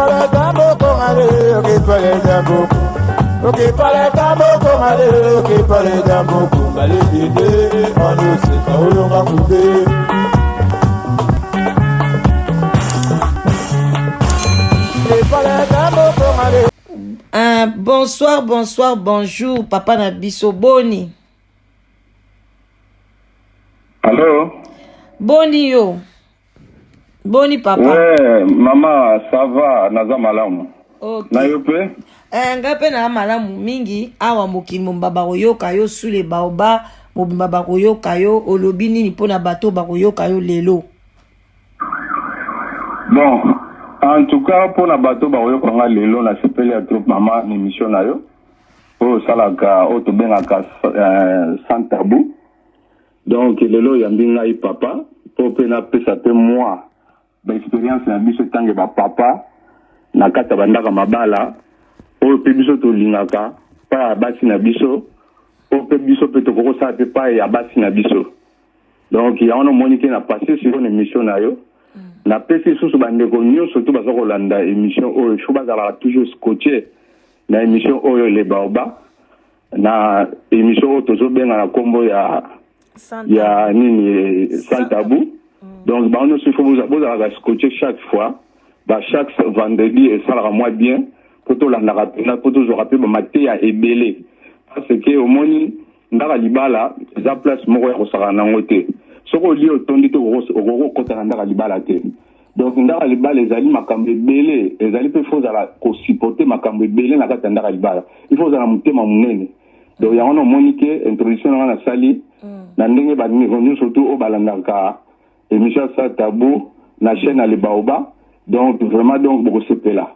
parle tambo kongale, ok parle tambo. Ok parle tambo kongale, ok parle tambo kongale dede, on sait quand on va couper. Ok parle tambo kongale. Bonsoir, bonsoir, bonjour, papa Nabiso Boni. Allô? Boni yo. Boni papa. Ouais, maman, ça va, naza malamu. Ok. Na yope? Ngape na malamu mingi, awa mokimo mbaba koyoka yo sule baoba, mbaba koyoka yo, olobi nini pona bato bakoyoka yo lelo. Bon, en tout cas, pour na bato bakoyoka nga lelo, na sepeli ya trop maman, émission na yo. O salaka, o to bengaka sans tabou. Donc, lelo yambi ngai papa, po pe na pesa pe moi. Ba expérience na biso tange ba papa na kata bandaka mabala o pe biso to lingaka pa basi na biso o pe biso pe to ko sa pe pa ya basi na biso. Donc ya ono monique na passé sur une émission na yo na pesi susu bandeko nyonso to baza kolanda émission o faut bazala toujours scotché na émission oyo le baoba na émission to zo benga na kombo ya nini sans tabou. Donc, bah, il faut vous avoir scotché chaque fois, bah, chaque vendredi, et ça la moi bien, pour tout la pour tout je rappelle, ma thé a ébélé. Parce que, au moins, dans la libala, la place, moi, on sera en angoté. Ce qu'on lit au ton dit au côté dans la libala. Donc, dans la libala, les alliés, ma cambe ébélé, les alliés peuvent supporter ma cambe ébélé, dans la libala. Il faut la monter ma mounene. Donc, il y a un monique, introduction dans la salle, dans le monde, surtout au balandaka. Émission ça tabou na chaîne ali baoba donc vraiment donc beaucoup c'est là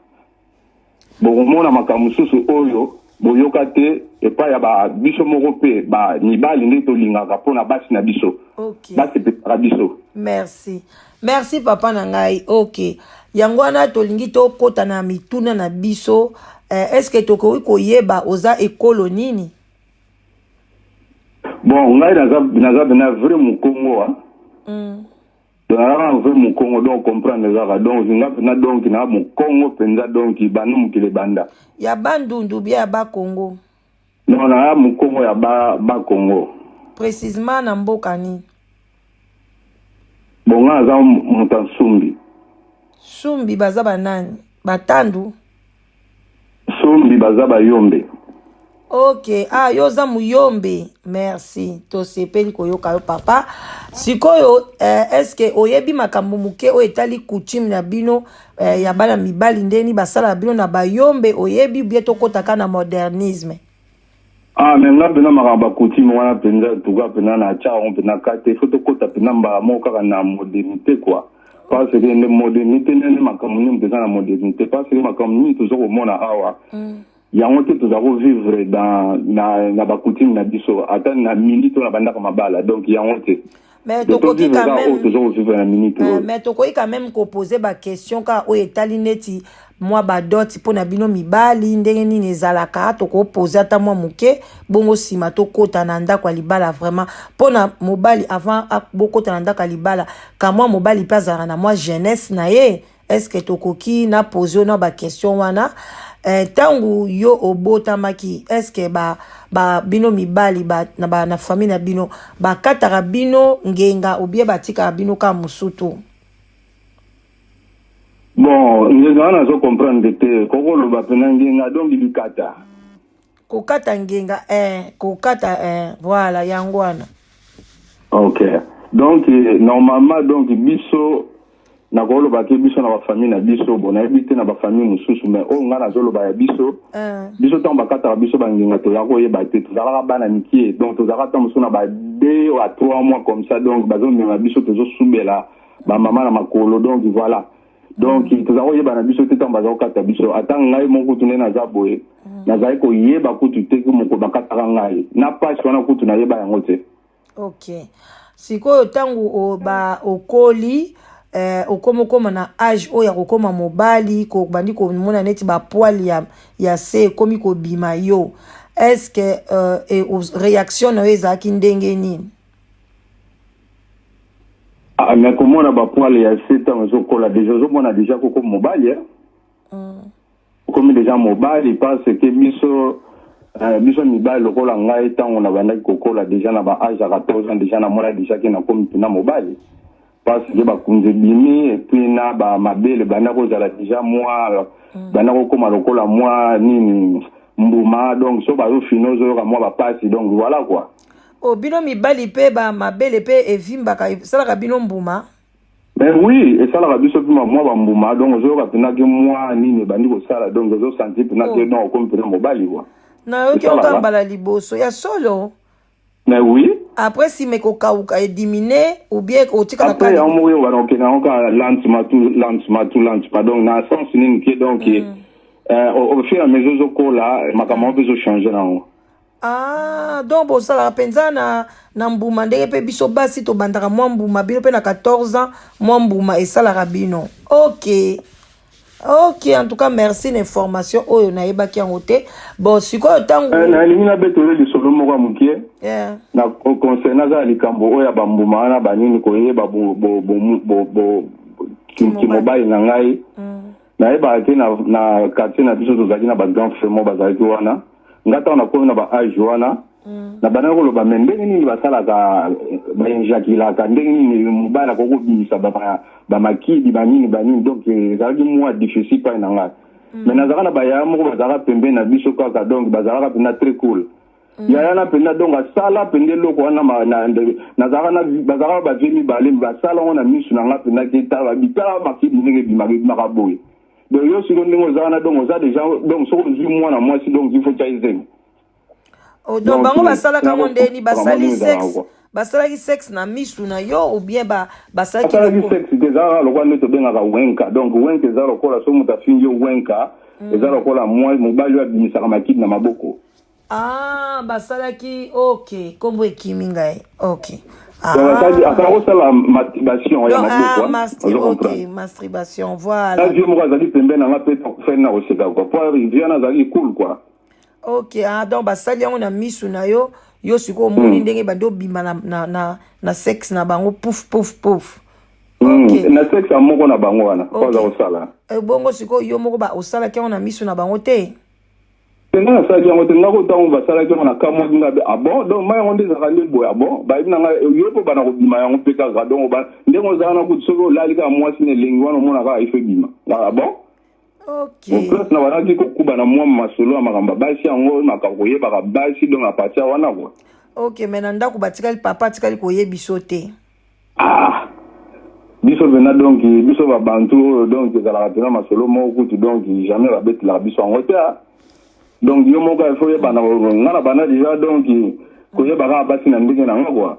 bon mon na makamususu oyo boyokate et pas ya ba biso morope ba ni ba linde to lingaka pona basi na biso OK ba c'est para biso. Merci papa nangai. OK yango na to lingi to kota na mituna na biso est-ce que to ko yeba oza ekolo nini? Bon ngai na vrai mukongo on veut mon Congo donc comprendre les arts donc na donc na mon Congo penza donc banum ki le banda ya bandundu bia ba Congo non na mon Congo ya ba Congo précisément na mboka ni bon nga za mutasumbi sumbi baza banani batandu sumbi baza bayombe. OK yoza muyombe merci to sepeli koyoka yo papa sikoyo est-ce que oyebi makambo muke o etali coutume na bino ya bana mibali ndeni basala bino na bayombe oyebi bieto kotaka na modernisme mais nga bena makamba coutume wana penza tuka pena na cha on pena kate faut to kota pena mba moka na modernité quoi parce que les modernité ne makambo ni mpeza na modernité parce que makambo ni toujours mona awa yango te tozako vivre dans na bakutime na biso ata na minute na bandaka mabala donc yango te mais tokoki quand même toujours vivre na minute mais tokoki quand même ko poser ba question ka o etali neti moi ba dot pona bino mibali ndenge nini ezalaka toko poser ata moi muke bongo sima to kota na ndako libala vraiment pona mobali avant bokota na ndako libala ka moi mobali pazara na moi jeunesse na ye est-ce que tokoki na poser na ba question wana tangu yo obotamaki est-ce que ba bino mibali na famille na bino ba kataka bino ngenga obie batika bino ka musutu? Bon ngenga na zo comprendre te koko lo ba pena ngenga donc bikata kokata ngenga kokata voilà yangwana. OK donc normalement donc biso na golo ba ke biso na ba famille na biso bona ebite na ba famille mususu mais o nga na zolo ba ya biso biso tant ba kata biso ba nginga to ya ko yeba te to zala bana mikie donc to zala tant musuna ba 2 ou 3 mois comme ça donc ba zo na biso to zo subela ba mama na makolo donc voilà donc to zala yeba na biso te tant ba zo kata biso atanga ngai moko tune na zaboe na zai ko yeba kutu te ko moko ba kata ngai na pas wana kutu na yeba yango te. OK sikoyo tangu okoli okomokoma na âge oya kokoma mobali ko bandi ko mona neti ba poil ya se komi ko bima yo est-ce que réaction na ezaki ndenge nini? Mais comment on a ba poil ya se tant zo kola déjà zo mona déjà koko mobali comme déjà mobile parce que biso mibali lokola ngai ntango na bandaki kokola déjà na ba âge ya 14 ans déjà na mona déjà ke na komi mpena mobile parce que bakunze bimi et puis na ba mabele banda kozala déjà moi banda kokoma lokola moi nini mbuma donc so bazofina ozoyoka mwa bapasi donc voilà quoi. O bino mibali pe ba mabele pe evimbaka esalaka bino mbuma. Mais oui, et ça la biso pima moi ba mbuma donc ozoyoka mpena ke moi nini bandi kosala donc ozosentir mpena ke non komi mpena mobali quoi. Na yoki okambala liboso ya solo. Mais oui. Après si mekoka est diminué ou bien otika na après on mourir on peut encore lentement donc na sens nini qui donc au fur et à mesure que là makama peut changer là. Ah donc bon ça la penza na mbuma ndenge pe biso basi to bandaka mwa mbuma bino pe na 14 ans mwa mbuma et ça la rabino. OK, en tout cas merci l'information oyo na yeba ki en côté. Bon, sikoyo tango na limina betole li solo moko mukie. Na concernant za likambo oyo ba mbuma na banini ko yeba bo mobile na ngai. Na yeba ke na quartier na biso tozaki na ba grand frère mo bazaki wana. Ngata na ko na ba âge wana. Na bana ko lo ba mende nini basala ka ba injakila ka ndenge nini mobile ko bimisa ba makidi banini donc ezalaki moi difficile pa nanga. Mais nazaka na ba moko bazaka pembe na biso kaka donc bazaka pena très cool. Ya na pena donc asala pende loko wana nazaka na bazaka ba vemi bale basala wana misu nanga pena kita ba bitala makidi ndenge bimagi makaboy. Donc yo siko ndingo zana donc oza déjà donc soko nzi mwana moi si donc il faut chaiser. Oh donc bango basala kama ndeni basali sexe basalaki sexe na misu na yo ou bien basalaki sexe déjà lokwa neto benga ka wenka donc wenka za lokola so muta fingi wenka eza lokola moi mobali wa bimisaka makidi na maboko. Ah basalaki OK kombo ekimi ngai OK. Akakosala masturbation ya maboko. OK masturbation voilà. Là je mo azali pembe na ngape to faire na oseka quoi pour viana azali cool quoi. OK donc basali yango na misu na yo siko moni ndenge bando bima na sexe na bango pouf. OK na sexe amoko na bango wana kwa osala. Bongo siko yo moko ba osala kyango na misu na bango te. Tena sa kyango te ngako tango basala kyango na kamo dinga bon donc mai on disa kande boy bon ba ibina nga yo po bana ko bima yango peka ga donc ba ndengo za na kutsogo lalika mwasi ne lengi wana mona ka ife bima bon. OK. Plus na wana ki kuba na mwa masolo amakamba basi yango makakoye baka basi donc apatia wana quoi. OK mais nanda ko batikali papa tikali koye bisote. Biso vena donc biso ba bantu donc za la tena masolo moko kutu donc jamais va bête la biso en hauteur. Donc yo moko il faut yeba na ngana bana déjà donc koye baka basi na ndenge na ngwa.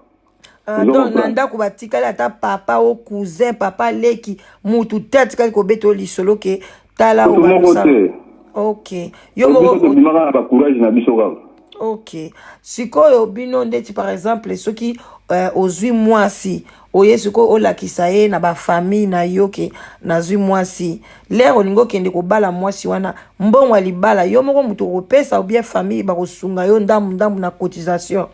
Donc nanda ko batikali ata papa o cousin papa leki mutu tete kali ko beto lisolo ke tala o ba. OK. Yo moko ko bimaka ba courage na biso ka. OK. Sikoyo bino ndeti par exemple soki ozwi mwasi oye siko olakisa ye na ba famille na yo ke nazwi mwasi lero olingo kende ko bala mwasi wana mbongo alibala yo moko mutu kopesa ou bien famille ba kosunga yo ndambu na cotisation.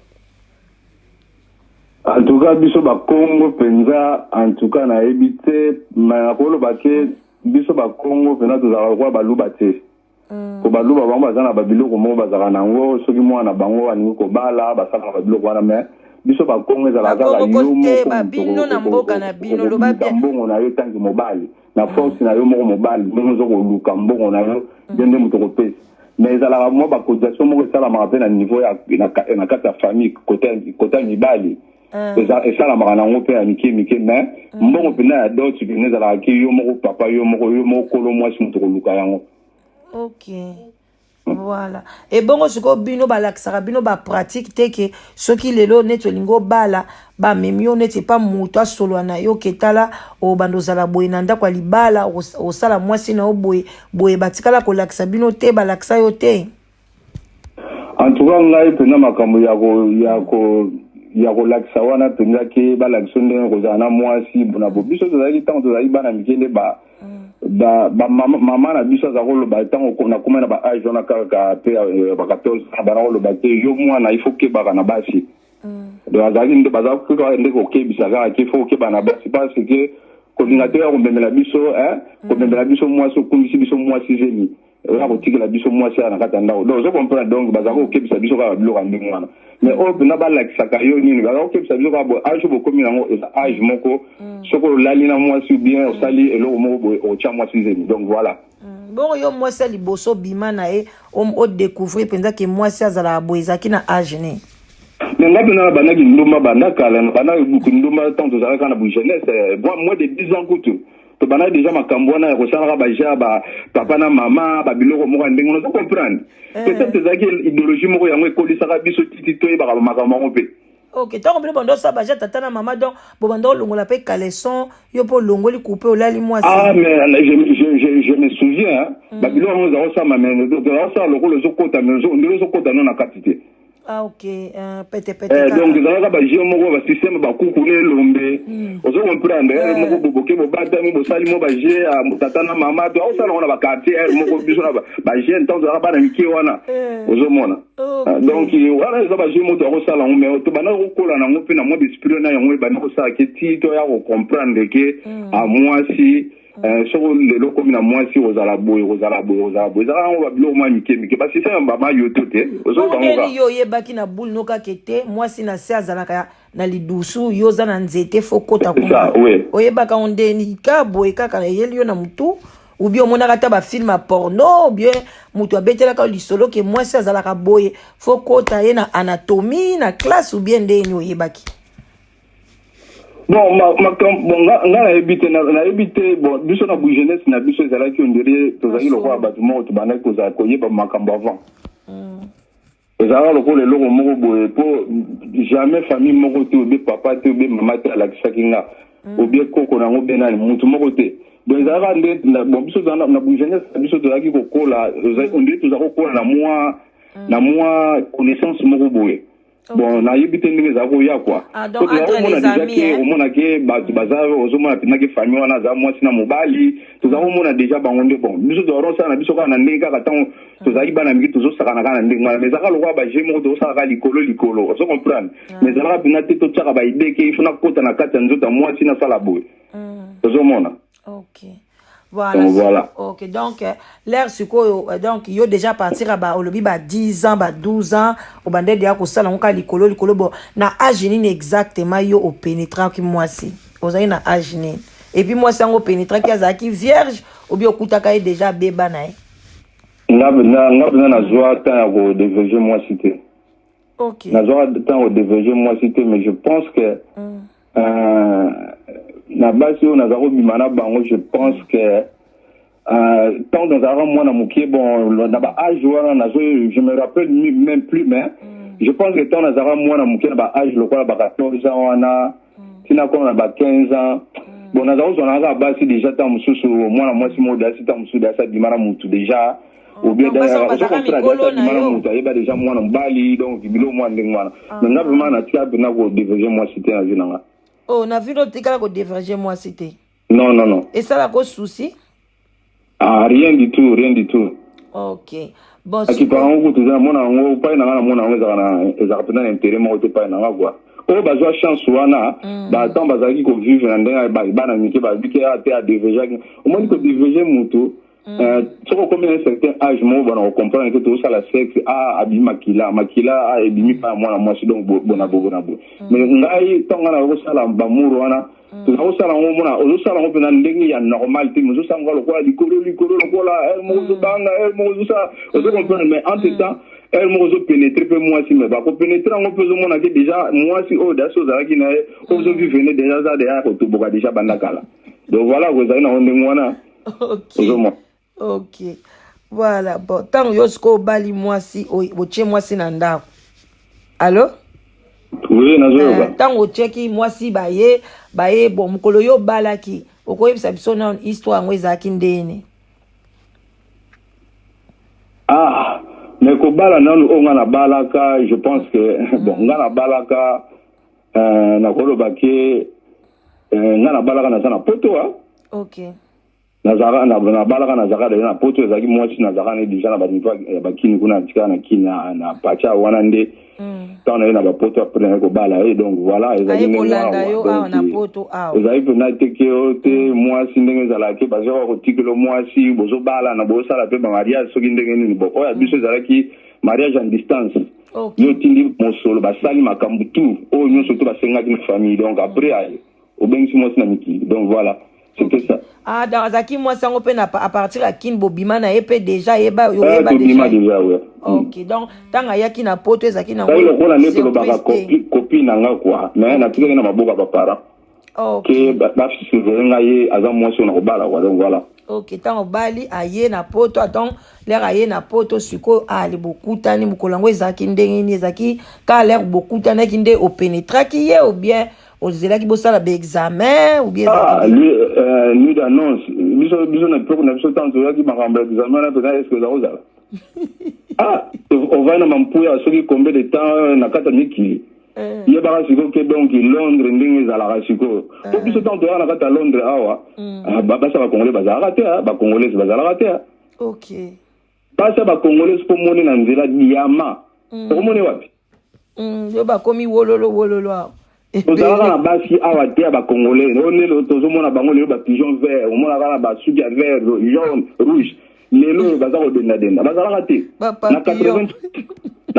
En tout cas biso ba Congo penza en tout cas na ebité ma kolo bake biso ba Congo pena tozala kwa baluba te. Ko baluba bango bazana ba biloko mo bazaka nango soki mwana bango ani ko bala basaka ba biloko wana mais biso ba Congo ezala kala yo moko ba bino na mboka na bino loba bien mbongo na yo tangi mobile na force na yo moko mobile mbongo zo ko luka mbongo na yo dende muto ko pesa mais ezala mo ba cotisation moko sala ma na niveau ya na kata famille côté mibali ça la marana ngo pe amike mais mbongo pena ya d'autres qui nezala ki yo moko papa yo moko kolo moi si muto ko luka yango. OK. Voilà. Et bon siko bino balakisaka bino ba pratique te ke soki lelo neto lingo bala ba memio neti pa muto solo na yo ketala o bandozala boye na ndako libala o sala mwasi na boye batikala ko lakisa bino te balakisa yo te. En tout cas ngai pena makambo ya ko lakisa wana pena ke balakisa ndenge ko zana mwasi bona biso tozali tango tozali bana mikele ba mama na biso za rolo ba tango na kuma na ba age na kaka pe ba 14 ba rolo ba te yo mwana il faut ke ba na basi do azali ndo baza ko ende ko ke bisaka ke faut ke ba na basi parce que ko lingateur ko mbemela biso ko mbemela biso mwasi ko kumisi biso mwasi zeni la boutique la biso moi c'est na katanda donc je comprends donc bazako ke bisa biso ka bilo kandi ngwana mais o na ba la kisakayo nini bazako ke bisa biso ka bo age bo komi nango age moko soko lali na moi si bien o sali elo moko o cha moi si zemi donc voilà bon yo moi c'est liboso bima na e o découvrir penza que moi c'est azala boizaki na age ne nga bina bana ki nduma bana kala bana buku nduma tant to zaka na bu jeunesse moi de 10 ans kutu to bana déjà makambo na ko sala ba ja ba papa na mama ba biloko mo ka ndenge no comprendre peut-être zaki idéologie mo ya ngwe ko lisaka biso titi to ba makambo ngo pe ok tant que bondo ça ba ja tata na mama donc bondo longola pe caleçon yo po longoli couper olali moi ah mais je me souviens ba biloko mo za ça mais donc ça lokolo zo kota mais zo kota non na quantité. Ah ok, pete. Donc zalaka ba jeu moko ba système ba kukune lombe. Ozo comprendre moko boboke bo bata mo sali mo ba jeu a tata na mama to au sala on ba quartier moko biso na ba jeu tant zalaka ba na miki wana. Ozo mona. Donc voilà za ba jeu mo to sala on mais to bana ko kola na ngo pe na mo d'esprit na yango ba no sa ke ti to ya ko comprendre que à moi si sur le loco mina moi si ozala boy zala on va bilo ma mike parce que ça mama yoto te ozo bango yo yebaki na boule no ka kete moi si na se azalaka na lidusu yo za na nzete fokota kuma oyebaka ondeni ka boy kaka na yeli yo na mutu ou bien mona kata ba film porno ou bien mutu abetela ka lisolo ke moi si azalaka boy fokota ye na anatomie na classe ou bien ndeni oyebaki. Bon, na évité bon biso na bu jeunesse na biso zala ki ondire to zaki lokwa bâtiment to bana ko za koyeba makambo avant. Ezala lokolo loko moko boye po jamais famille moko te obe papa te obe mama te ala kisakinga obe koko na ngo benani mutu moko te. Donc ezala nde bon biso na bu jeunesse biso to zaki ko kola ondire to zako kola na moi connaissance moko boye. Bon na yibite ndenge za ko ya quoi donc entre les amis au mona ke ba bazaro ozomona pina ke famille wana za mwasi na mobali to za ko mona déjà bangonde bon biso to ronsa na biso kana ndenge kaka tant to za ibana miki to zo saka na kana ndenge mais za ka lokwa ba jemo to saka likolo so comprendre mais za ka pina te to tsaka ba idée ke ifuna kota na kata nzota mwasi na sala boy ozomona. OK. Voilà. OK, donc l'air sikoyo donc yo déjà partir ba olobi ba 10 ans ba 12 ans au bande dia ko sala nka likolo bon na âge ni exactement yo au pénétrant ki moi si ozali na âge ni et puis moi sango pénétrant ki azaki vierge ou bien okutaka e déjà beba na na joie tant au déverger moi cité. OK. Na joie tant au déverger moi cité mais je pense que na basi on a zaro bimana bango je pense que tant dans un moi na mukie bon na ba âge wana na je me rappelle même plus mais je pense que tant dans un moi na mukie na ba âge le quoi ba 14 ans wana tina ko na ba 15 ans bon na zaro zona ga basi déjà tant mususu moi na moi si mo dasi tant mususu dasa bimana mutu déjà ou bien d'ailleurs je comprends bimana mutu eba déjà moi na mbali donc bilo moi ndeng wana mais na vraiment na tia bina ko déverger moi cité na zinanga. Oh, na vu l'autre cas qu'on déverger moi c'était. Non. Et ça la cause souci? Ah, rien du tout. OK. Bon, si par exemple tu as mon pas na mona na ezapena intérêt mo te pas na quoi. O bazwa chance wana ba tant bazaki ko vivre na ndenga ba na miki ba biki a te a déverger. Au moins ko déverger mutu soko comme un certain âge mo bana on comprend que tout ça la sexe abi makila a ebimi pa moi si donc bona mais ngai tonga na ko sala bamuru wana to ko sala ngo mona o sala ngo pena ndenge ya normal te mo so sanga lo kwa likolo ko la mo zo banga mo zo sa o so comprendre mais entre temps elle mo zo pénétrer pe moi si mais ba ko pénétrer ngo pe zo mona que déjà moi si o da so za ki na o zo vivre déjà ça déjà ko to boka déjà bandakala donc voilà ko za na onde ngwana. OK. Voilà, bon, tant yosko bali moi si oche moi si nanda. Allô? Oui, nazoyoba. Tant ocheki moi si baye bon mukolo yo balaki. Okoyebisa biso na histoire ngo ezaki ndene. Ah, mais ko bala nanu onga na balaka, je pense que bon, nga na balaka na koloba ke nga na balaka na sana poto OK. Nazara na balaka nazara na poto ezaki mwasi nazara ne déjà na ba niveau ya bakini kuna tika na kina na pacha wana nde tant na ba poto après ko bala et donc voilà ezaki ne kolanda yo na poto ezaki pena tekeo te mwasi ndenge ezalaki bazoko ko tikelo mwasi bozo bala na bozo sala pe ba mariage soki ndenge nini boko ya biso ezalaki mariage en distance yo tindi mosolo basali makambu tout o nyonso to basengaki na famille donc après au bengi mwasi na miki donc voilà. C'était ça. Dans Azaki, moi, ça on peut à partir de Kin Bobima na épée déjà déjà ouais. Ok, donc tant qu'il y a qui n'a pas tout Zaki n'a pas. On a né pour le copine nanga quoi, mais na tika na maboka ba para. Ok. Que ba suivre ngaye azam moi sur na bala donc voilà. Ok, tant au bali aye na poto donc l'air aye na poto suko ali beaucoup tani mukolango ezaki ndenge ni ezaki ka l'air beaucoup tani kinde au pénétra qui est ou bien aux élèves qui bossent à l'examen ou bien lui d'annonce biso na peu na biso tant qui m'a remboursé l'examen là peut-être est-ce que ça on va na mampuya soki combien de temps na kata miki ye bara siko ke donc Londres ndenge za la siko to biso tant na kata Londres awa ba sa ba congolais bazala te ba congolais bazala te OK ba sa ba congolais pour moni na nzela diama pour moni wapi yo ba komi wololo ozalaka na basi awa te ya bacongolais onelo tozomona bango lelo bapigeon vert omonaka na basuki ya vert jaune rouge lelo oyo baza kodendadenda bazalaka te na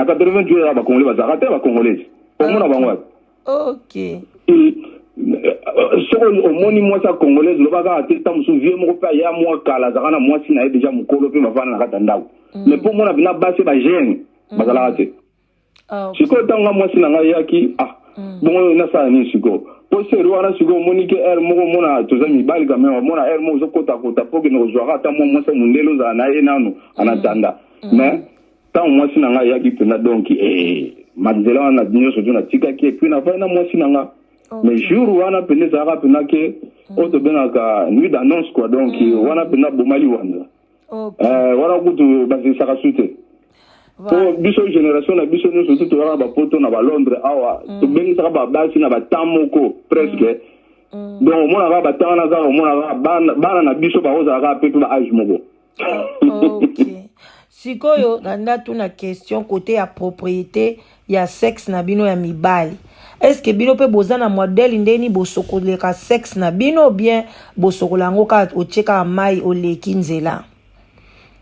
88 ya bacongolais bazalaka te bacongolais omona bango wapi ok soko omoni mwasi ya congolais lobaka kaka te ta mosusu vie moko mpe aya mwa kala azalaka na mwasi na ye deja mokolo mpe bafana na kati ya ndako mais mpo omona mpena basi bagene bazalaka te sikoyo ntango mwasi na ngai yaki bon nasala nini siko po seri wana siko omoni ke ere moko omona toza mibali quand même omona ere moko ozokota po kende kozwaka ata mwa mwasi mondele ozala na ye nano anatanda mais ntango mwasi na ngai eyaki mpena donc manzela wana nyonso to natikaki epuis nafai na mwasi na nga mais jour wana mpena ezalaka mpena ke oyo tobengaka nuit d'annonce quoi donc wana mpena bomali wanza wana kutu bazilisaka su te po biso génération na biso nyonso to tozalaka bapoto na balondres awa tobengisaka babasi na batemps moko presque donc omonaka batemps wana azaka omonaka bana na biso bakozalaka mpe mpe baage moko sikoyo nanda tuna question côté ya propriété ya sexe na bino ya mibali est-ce que bino mpe boza na modèle ndeni bosokoleka sexe na bino bien bosokola yango kaka otieka mai oleki nzela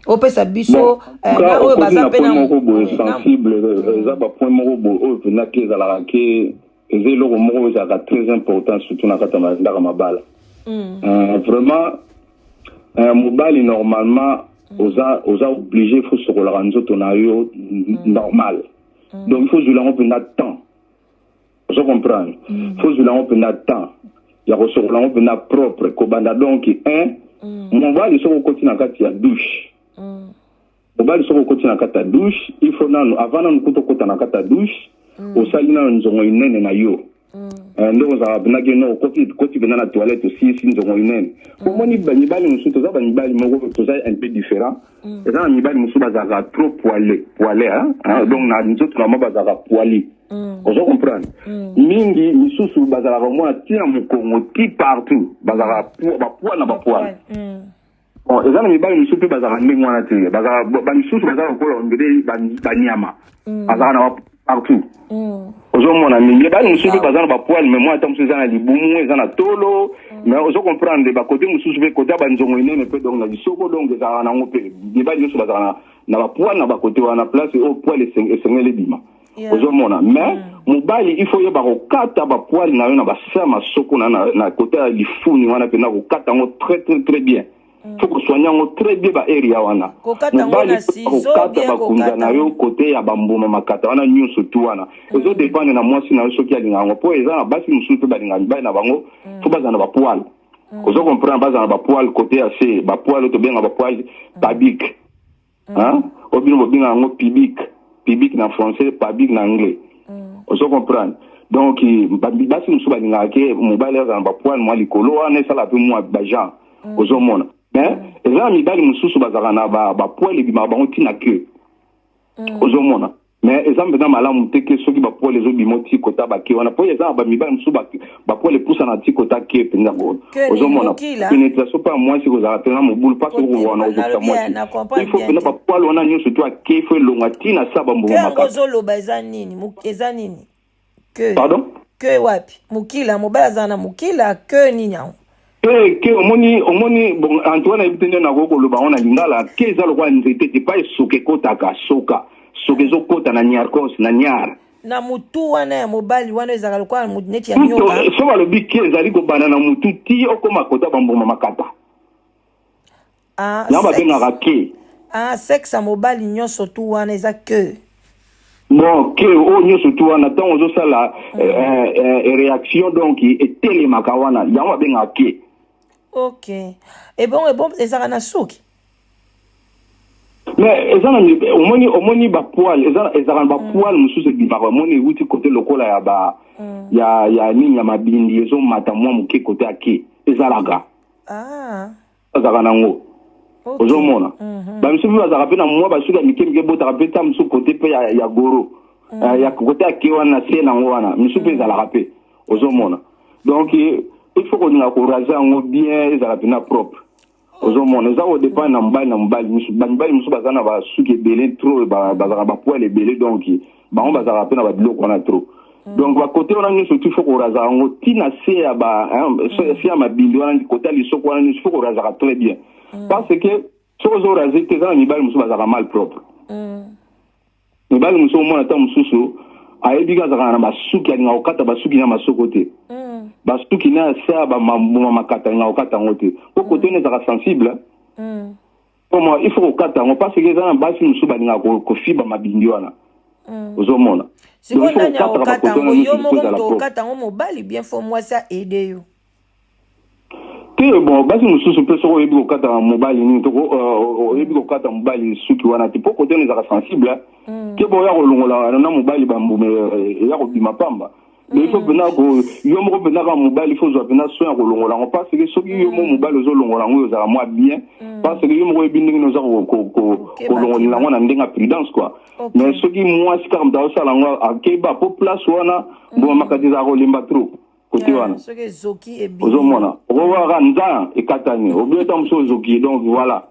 opesa biso na oyo baza pe na moko boye sensible eza ba point moko boye oyo pena ke ezalaka ke eza eloko moko ezalaka très important surtout na kati ya ndaka mabala vraiment mobali normalement oza obligé faut sokolaka nzoto na yo normal donc il faut zula yango mpena temps ozo comprendre faut zula yango mpena temps ya kosokola yango mpena propre kobanda donc mobali soko okoti na kati ya douche mobali soko okoti na kati ya douche il faut nano avant nano kuta okota na kati ya douche osali nano nzongo inene na yo ndenge ozalaka penaki no koti pena na toilette osisi nzongo inene omoni bamibali mosusu toza bamibali moko toza un peu différent eza na mibali mosusu bazalaka trop poile donc na nzoto na mo bazalaka poili ozo comprendre mingi misusu bazalaka omona tina mokongo ti partout bazalaka bapoil na bapoil eza na mibali misusu mpe bazalaka ndenge wana te bamisusu bazalaka kola ondele banyama bazalaka na partout ozomona mibali mosusu mpe baza na bapoil mais moi ata mosusu eza na libumu eza na tolo mais ozo comprendre bakote mosusu mpe kote ya banzongo inene mpe donc na lisoko donc ezalaka nango mpe mibali nyonso bazalaka na bapoil na bakote wana place oyo poil esengeli bima ozomona mais mobali il faut yeba kokata bapoil na yo na basa masoko na kote ya lifuni wana mpe na kokata yango très très très bien faut kosoigner yango très bien baarea wana mobali kokata bakunza na yo kote ya bambuma makata wana nyonso tu wana ezodépendre na mwasi na yo soki alingaka yango mpo eza na basi mosusu mpe balingaka mibali na bango fo bazala na bapoil ozo comprendre bazala na bapoil kote ya se bapoil oyo tobenga bapoil pabique obino bobengaka yango pibique na français pabique na anglais ozo comprendre donc basi mosusu balingaka ke mobali azala na bapoil mwa likolo wana esala mpe mwa bagen ozomona mais eza na mibali mosusu bazalaka na bapoil ebimaka bango ntina ke ozomona mais exemple dans malamu te ke soki ba pour les obimoti kota ba ke wana po eza ba mibali musu ba pour les poussa na ti kota ke penza ko ozomona pénétration pas moi si vous avez na mobulu pas que vous wana ozota moi il faut que na ba poil wana nyo surtout a ke faut longa tina sa ba mbuma makaka ozolo ba eza nini eza nini que pardon que wapi mukila mobala zana mukila que nini yango ke omoni bon Antoine ibitende na goko lo ba ona lingala ke za lo kwa nzete ti pa soke kota ka soka sokezo kota na nyarkos na nyara na mutu wana ya mobali wana ezaka lokwa neti ya nyoka so ba lo bike ezali ko bana na mutu ti okoma kota bamboma makata yamba benga ke sexe ya mobali nyonso tu wana eza que bon ke o nyonso tu wana tant ozo sala réaction donc etelemaka wana yamba benga ke ok et bon ezaka na suki mais ezana omoni ba poil ezana ba poil mususu bimaka omoni uti côté lokola ya ba ya nini ya mabindi ezo mata mwa muke côté ake ezalaka ezaka nango ozomona ba mususu bazaka pe na mwa basuka mike botaka pe ta mususu côté pe ya goro ya côté ake wana se nango wana mususu pe ezalaka pe ozomona donc il faut qu'on a courage en bien ezala pe na propre ozomona eza au dépend na mbali musu bazana ba suki belé trop bazaka ba poil belé donc bango bazaka pe na ba biloko na trop donc ba côté on a ñu surtout faut qu'on raza ngo tina se ya ba se ya mabindi wana côté li soko wana il faut qu'on raza très bien parce que so zo raza te za mibali musu bazaka mal propre mibali musu mona ta mususu ayebiga zaka na ba suki ya ngokata ba suki na masoko te basuki na sa ba mambuma makata nga okata ngote ko côté ne sera sensible comment il faut okata ngo parce que ça basi musuba nga ko fiba mabindi wana ozomona siko ndanya okata ngo yo moko okata ngo mobali bien faut moi ça aider yo que bon basi mususu pe so yebi okata mobali ni to yebi okata mobali suki wana tipo côté ne sera sensible que bon ya kolongola na mobali bambume ya ko bima pamba mais il faut venir ko yo mo venir ka mobile il faut zo venir soin ko longola parce que soki yo mo mobile zo longola ngo za moi bien parce que yo mo ebindi no za ko longola ngo na ndenga prudence quoi mais soki moi si kam da sala ngo akeba po place wana bo makati za ko limba trop côté wana soki zoki e bien ozomona owa nza e katani obieta mso zoki donc voilà.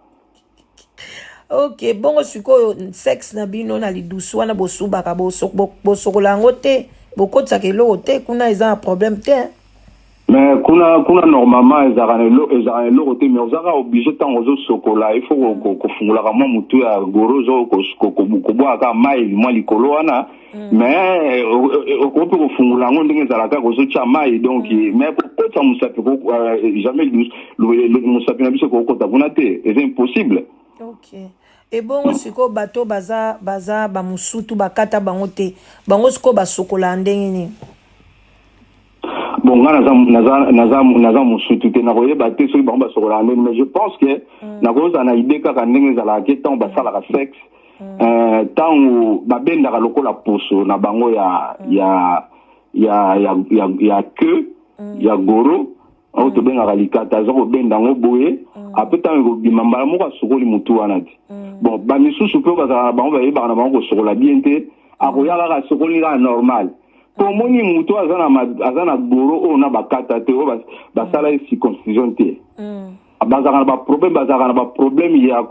Ok bongo sikoyo sexe na bino na lidusu wana bosubaka bosokola ngo te beaucoup ça que l'autre kuna ils ont un problème te mais kuna normalement ils ont l'autre mais on sera obligé tant aux sokola il faut ko fungula kama mutu ya gorozo ko boa ka mai moi likolo wana mais ko ko fungula ngo ndenge zalaka ko so cha mai donc mais pourquoi ça musapi ko jamais le musapi na biso ko ta kuna te c'est impossible. Ok et bon siko bato baza ba musutu bakata bango te bango siko basokola ndenge ni bon naza musutu te na koyeba te soki bango basokola ndenge mais je pense que na koza na idée kaka ndenge ezalaka ke ntango basalaka sexe ntango babendaka lokola poso na bango ya queue ya goro au to bengaka likata aza kobenda yango boye ape ntango ekobima mbala moko asokoli mutu wana te bon bamisusu mpe bazala na bango bayebaka na bango kosokola bien te akoya kaka asokoli kaka normal tomoni mutu aza na goro oyo na bakata te oyo basala ye circoncision te bazalaka na baproblème ya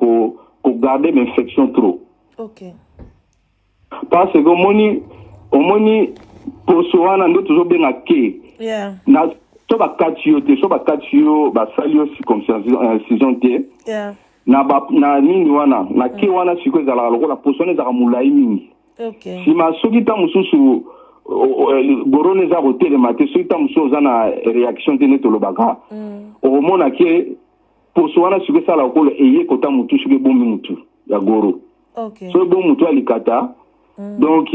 kogarde mainfection trop parce que omoni poso wana nde tozobenga ke na so bakati yo te so bakati yo basali yo circoncision te na nini wana na ke wana siko ezalaka lokola poso wana ezalaka molai mingi nsima soki ta mosusu gorone eza kotelema te soki ta mosusu oza na réaction te nde tolobaka okomona ke poso wana siko esala lokola eye kota motu soki ebombi motu ya goro so ebombi motu ya likata donc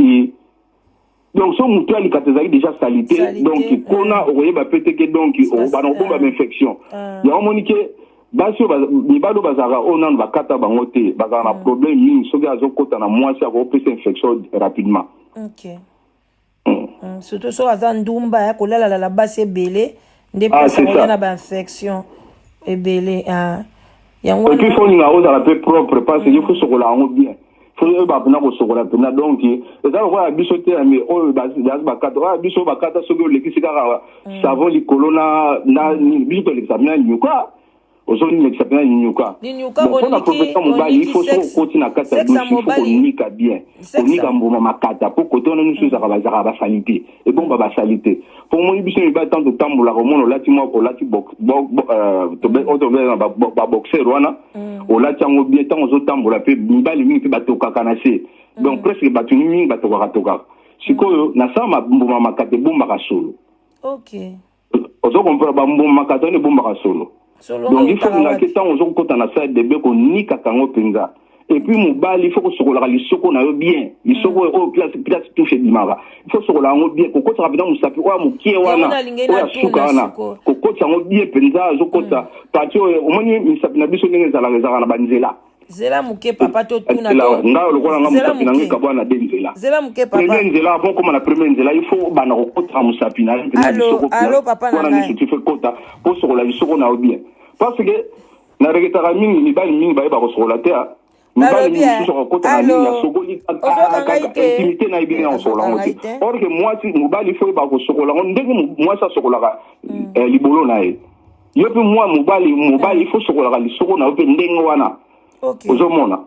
so mutu alikata ezali déjà salité donc kona okoyeba pete ke donc bana kobomba infection ya omoni ke basi mibali oyo bazalaka oyo nano bakata bango te bazalaka na problème mingi soki azokota na mwasi akopesa infection rapidement surtout so aza ndumba ya kolalala basi ebele nde pesa koya na bainfection ebele yango et puis faut ninga ozala pe propre parce que il faut sokola yango bien faut ba pena ko sokola pena donc eza ko ya biso te mais o ba kata wa biso ba kata soki oleki sika savon likolo na biso to lekisa pena nyuka ozoni lekisa pena nyuka on il faut se continuer à kata il faut konika bien konika mboma makata po kotona nusu za ba salite et bon ba salite pour moi biso ni ba tant de tambola ko mono lati mo ko lati box to ba boxer wana o lati ngo bien tant ozo tambola pe mbali mingi pe batoka kanase donc presque batuni mingi batoka sikoyo na sama mboma makate bomba ka solo OK ozo comprendre ba mboma makate ne bomba ka solo donc il faut que tant ozo kota na salle de beko nika kango penza et puis mobali il faut que sokola li soko na yo bien li soko o place touche dimara il faut sokola ngo bien ko kota rapidement musapi wa mukie wana o suka wana ko kota ngo bien penza zo kota parce que au moins musapi na biso ndenge zala na banzela zela muke papa to tuna to nga lokola nga musapi na ngika bwana denzela zela muke papa premier nzela avant comme na premier nzela il faut bana ko kota musapi na allo papa na nga tu fais kota pour sokola li soko na yo bien parce que na regeta mingi ni bali mingi ba ko sokola te or que moi si mobali faut ba ko sokola ndenge moi ça sokola libolo na ye yo pe moi mobali faut sokola li soko na pe ndenge wana ozomona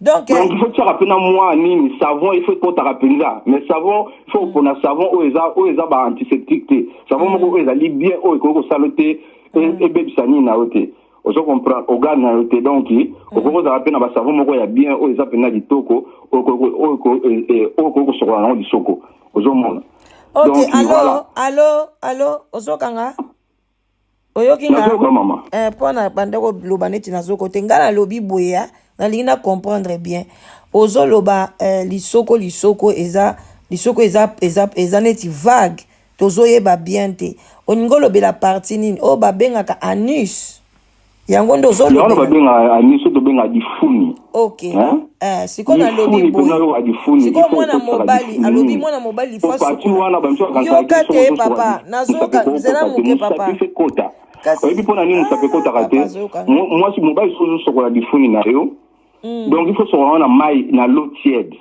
donc il faut tirer rapidement moi ni savon il faut qu'on t'appelle mais savon il faut qu'on a savon ou eza ba antiseptique savon moko eza li bien o ko saloté et bebisani na oté ozo comprendre o gana yote donc o za rapena ba savon moko ya bien o eza pena litoko o sokola na di soko ozo mona OK allo ozo kanga oyokinga pona bandeko loba neti nazoko te ngala lobi boya na lingina comprendre bien ozo loba lisoko eza neti vague tozo yeba bien te oningo lobela partie nini o babengaka anus yango ndo zo lobi babenga anus to benga difuni OK siko na lobi boya siko mwana mobali alobi mwana mobali faso yo kate papa nazoka zela muke papa oyebi mpona nini musape kotaka te mwasi mobali sozo sokola difuni na yo donc il faut sokola na mai na l'eau tiède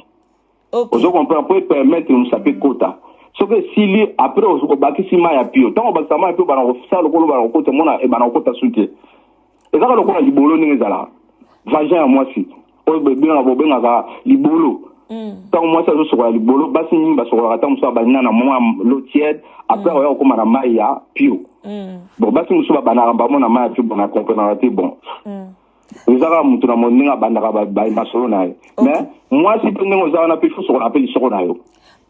ozo comprendre pour permettre musape kota soki esili après obakisi mai ya pio ntango obakisa mai ya pio bana kosala lokolo bana kokota mona ebana kokota suki ezaka lokola libolo ndenge ezalaka vagin ya mwasi oyo bobengaka libolo ntango mwasi azosokola libolo basi mingi basokolaka ntango mosusu abanina na mwa l'eau tiède après oya kokóma na mai ya pio bon basi mosusu babanaka bamo na mai ya pio bona komprenaka te bon ezaka motu na ndenge abandaka basolo na ye mais mwasi mpe ndenge oza wana mpe fo sokola mpe lisoko na yo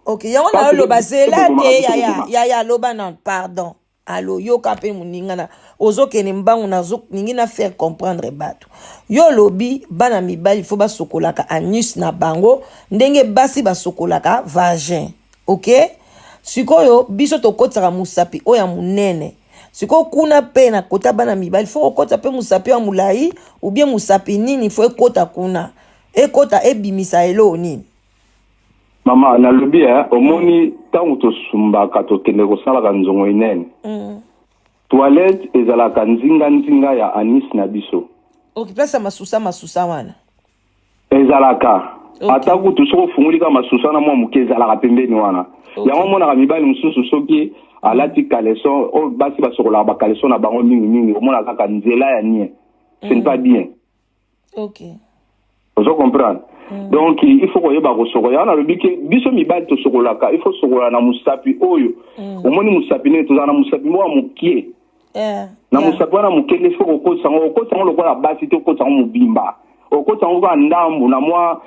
OK yango na yo loba zela te yaya loba non pardon allo yo kape muninga na ozokene mbangu nazo ningi na faire comprendre bato yo lobi bana mibali fo basokolaka anus na bango ndenge basi basokolaka vagin OK sikoyo biso tokotsaka musapi oya munene siko kuna pe na kota bana mibali fo okota pe musapi wa mulai ou bien musapi nini fo ekota kuna ekota ebimisa elo nini mama na lobi omoni tango tosumbaka tokende kosalaka nzongo inene toilette ezalaka nzinga ya anis na biso okipesa masusa wana ezalaka ata kutu soko fungulika masusa na mwa muke ezalaka pembeni wana yango monaka mibali mosusu soki alati caleçon o basi basokolaka bacaleçon na bango mingi omona kaka nzela ya nie ce n'est pas bien OK ozo comprendre donc il faut koyeba kosokola na lobi ke biso mibali tosokolaka il faut sokola na musapi oyo omoni musapi ne tozana na musapi mo amukie na musapi wana mukele il faut kokotsa ngo lokola basi te kokotsa ngo mubimba okotsa ngo ba ndambu na mwa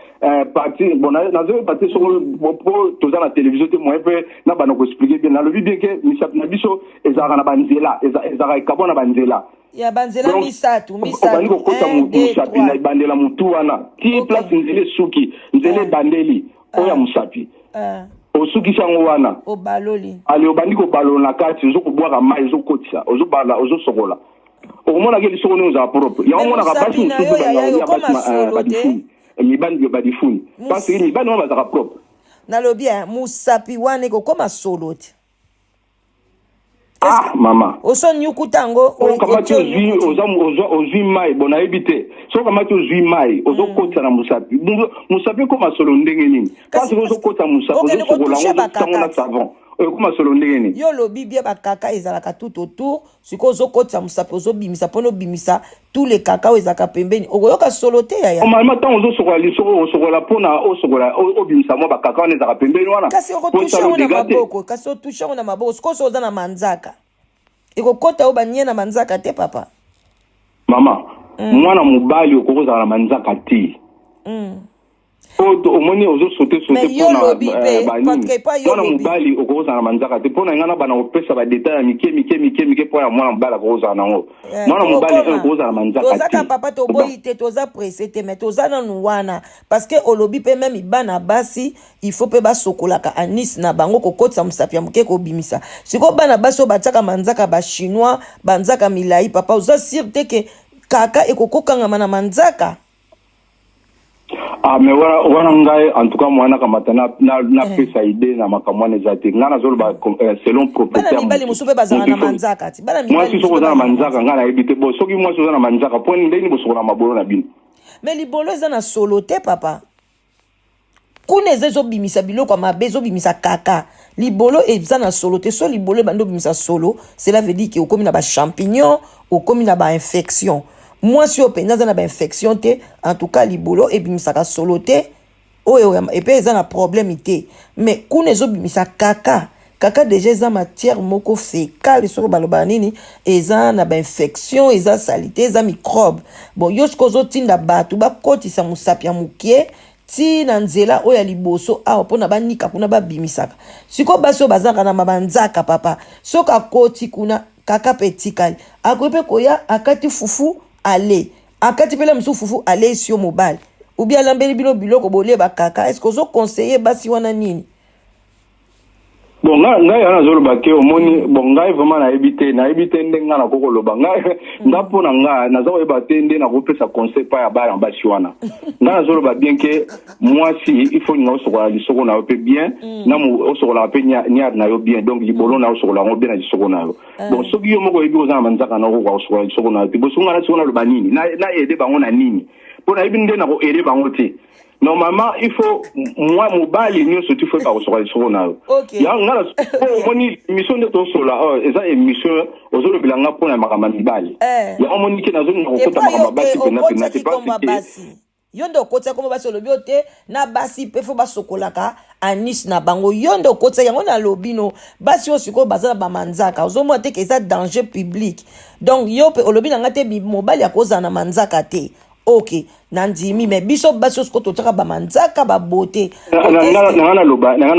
parti bon na zo parti soko po tozana télévision te mo pe na bana ko expliquer bien na lobi bien ke musapi na biso ezaka na banzela ezaka kabona banzela ya banzela misatu bani kokota musapi na bandela mutu wana ti place nzele suki nzele bandeli oya musapi osuki sango wana obaloli ali obandi ko balola kati zo kubwaka mai zo kotisa ozo bala ozo sokola okomona ke lisoko ne za propre ya omona ka basi mususu ya basi badifuni mibandi badifuni parce que mibandi wana bazaka propre na lobi musapi wana ko koma solo te Ah, maman. Oso nyuku tango. Kamati ozwi mai bona ebite. So kamati ozwi mai ozo kota na musapi. Musapi ko masolo ndenge nini? Parce que ozo kota musapi ozo sokola ngo na savon. Ko masolo ndenge nini? Yo lobi bia ba kaka ezalaka tout autour. Siko ozo kota musapi ozo bimisa pono bimisa tous les kaka ezaka pembeni. Okoyoka solote ya. Normalement tant ozo sokola lisoko sokola pona sokola obimisa mo ba kaka on ezaka pembeni wana. Kasi okotusha na maboko, kasi otusha na maboko. Siko ozo na manzaka. Iko kota obanye na manzaka te papa. Mama, mwana mobali okoza na manzaka te. Omoni ozo sote mais yo lobi pe parce pas yo mwana mobali okoza na manzaka te pona ngana bana opesa ba détail mike pona mwana mobali okoza nango. Mwana mobali okoza na manzaka te. Tozaka papa to boyi te toza pressé te mais toza na nuwana parce que olobi pe même bana basi il faut pe ba sokolaka anis na bango kokotsa musapia muke ko bimisa. Siko bana baso bataka manzaka ba chinois banzaka milai papa oza sûr te ke kaka ekokokanga na manzaka. Ah mais wana ngai en tout cas mwana kamata na pesa idée na makamwana zati ngana zolo ba selon propriétaire bana mibali musupe bazana na manzaka ti bana mibali moi si soko na manzaka ngana ebite bo soki moi so na manzaka poni ndeni bo soko na mabolo na bino mais libolo eza na solo te papa kuna ezo bimisa biloko mabe zo bimisa kaka libolo eza na solo te so libolo bando bimisa solo cela veut dire que okomi na ba champignon okomi na ba infection. Moi si openda na ba infection te en tout cas libolo et bimisaka solo te oyo et puis eza na problème te mais kuna ezo bimisa kaka déjà eza matière moko fécale sur baloba nini eza na ba infection eza salité eza microbe bon yo kozo tinda batu ba kotisa musapia mukie ti na nzela oya liboso awa pona banika kuna ba bimisaka siko baso bazaka na mabanzaka papa soka koti kuna kaka petikali akope koya akati fufu aller akati pela msu fufu aller sio mobile ou bien lambeli biloko bolé ba kaka est-ce que vous conseiller basi wana nini bon ngai ana zolo bake omoni bon ngai vraiment na ebite ndenga na koko loba ngai ngapo na nga na zo eba tende na kopesa conseil pa ya ba basi wana na zolo ba bien que moi si il faut nga osokola lisoko na pe bien na mu osokola pe nya na yo bien donc libolo na osokola ngo bien na lisoko na yo donc soki yo moko ebi ozana manzaka na ko osokola lisoko na yo bo songa na sona lo banini na ede bango na nini pona ebi ndena ko ede bango te. Normalement, il faut moi mobile ni so tu fais pas sur les sur na. Ya ngala moni mission de ton sola eza émission ozolo bilanga pona makama mibali. Ya omoni ke nazo ko kota makama basi pena c'est pas yondo kota komo basi lobio te na basi pe fo basokolaka anis na bango yondo kota yango na lobino basi osiko bazala ba manzaka ozomo te ke eza danger public donc yo pe olobi na ngate bi mobile ya koza na manzaka te. Ok, nandimi mais biso baso ko totaka ba manzaka ba beauté. Nangana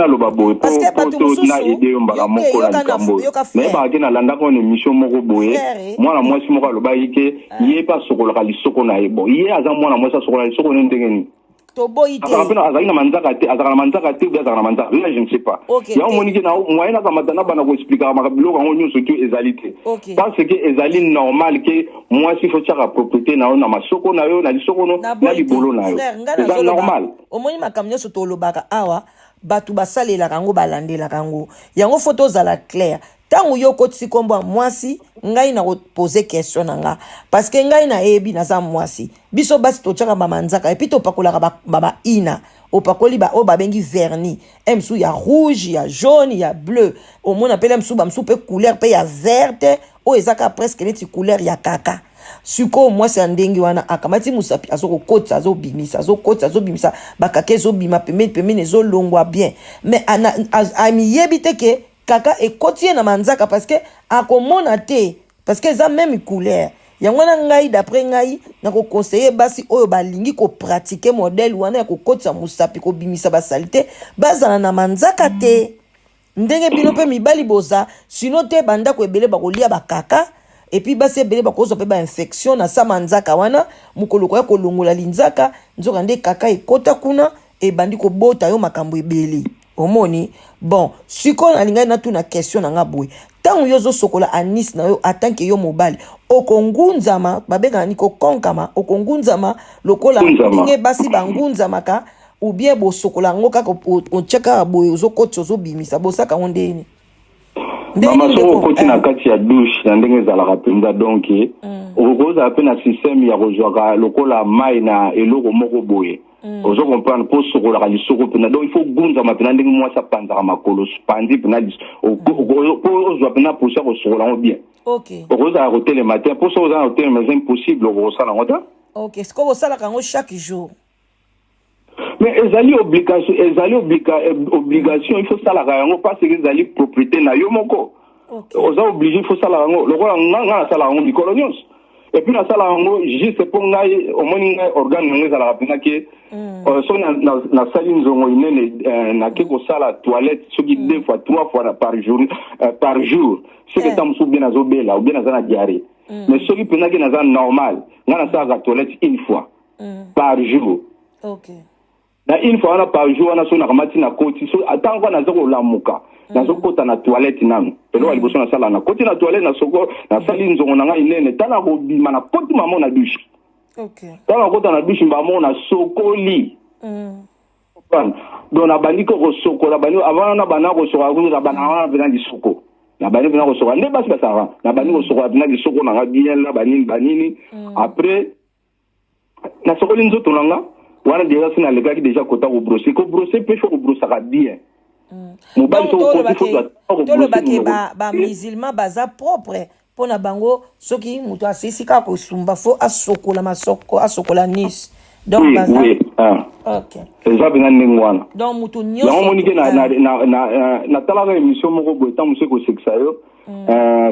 loba boy parce que bato na idée mbala moko la kambo. Mais ba ke na landa ko émission moko boye. Moi na moi si moko loba yike yé pas sokola lisoko na yebo. Yé aza moi na moi sa sokola lisoko ndengeni. Toboite. Azana manzaka te, azana manzaka te, azana manzaka. Là je ne sais pas. Ya moniki na moyen na kamatana bana ko expliquer makabilo ko nyo surtout ezalité. Parce que ezali normal que moi si faut tchaka propriété na na masoko na yo na lisoko no na libolo na yo. C'est normal. Omoni makamnya soto lobaka awa batu basalela kango balandela kango. Yango photo za la claire. Tango yo kotisi kombo mwasi ngai na poser question nanga parce que ngai na ebi na za mwasi biso basi to tchaka ba manzaka et puis to pakolaka ba ina opakoli ba o ba bengi vernis emsu ya rouge ya jaune ya bleu au moins appelle emsu ba msu pe couleur pe ya verte o ezaka presque neti couleur ya kaka suko mwasi andengi wana akamati musapi azoko kotsa azo bimisa bakake zo bima pemene zo longwa bien mais ami yebite ke kaka ekotie na manzaka parce que akomona te parce que ça même couleur yango na ngai d'après ngai na ko conseiller basi oyo balingi ko pratiquer modèle wana ya ko kotsa musapi ko bimisa ba salité bazana na manzaka te ndenge bino pe mibali boza sinon te banda ko ebele ba kolia ba kaka et puis basi ebele ba kozo pe ba infection na sa manzaka wana mukolo ko ya kolongola linzaka nzoka nde kaka ekota kuna e bandi ko bota yo makambo ebele. Omoni bon siko na linga na tuna question na ngaboy tango yozo sokola anis na yo atanke yo mobile okongunzama babeka ni ko konkama okongunzama lokola nge basi bangunzama ka ou bien bo sokola ngoka ko onchaka boy zo kotso zo bimisa bosaka ondeni mama soko koti na kati ya douche na ndenge ezalaka penza donc okozala mpe na système ya kozwaka lokola mai na eloko moko boye ozo comprendre mpo sokolaka lisoko mpena donc il faut gunzama mpena ndenge mwasi apanzaka makolo pandi mpena po ozwa mpena posi ya kosokola yango bien okozala kotelema te mpo so ozala na kotelema eza impossible okosala yango te ok siko bosalaka yango chaque jour mais ezali obligation il faut salaka yango parce que ezali propriété na yo moko oza obligé il faut salaka yango lokola nga nasalaka yango mikolo nyonso et puis nasalaka yango juste mpo ngai omoni ngai organe nango ezalaka mpena ke soki nasali nzongo inene nake kosala toilette soki 2 fois 3 fois par jour soki eta mosusu bien nazobela ou bien naza na diarrhée mais soki mpena ke naza normal nga nasalaka toilette 1 fois par jour na une fois wana par jour wana so nakamati na koti so atango naza kolamuka nazokota na toilette nanu eloko liboso nasala na koti na toilette nasoko nasali nzongo na ngai inene tana kobima na koti mamo na douche tana kota na douche mbamo na sokoli donc nabandi kosokola bani avant na bana kosokola kuza bana wana mpena lisoko na bani mpena kosokola nde basi basara na bani kosokola mpena lisoko na nga bien la banini après nasokoli nzoto na nga wana déjà sina lekaki déjà kota ko brosser pe faut ko brossaka bien mobali so ko tolobaki ba musulman baza propre pona bango soki muto asisika ko sumba fo asokola masoko asokola nis donc baza OK eza bina ningwana donc muto nyonso na monike na talaka émission moko boye ta museko sexa yo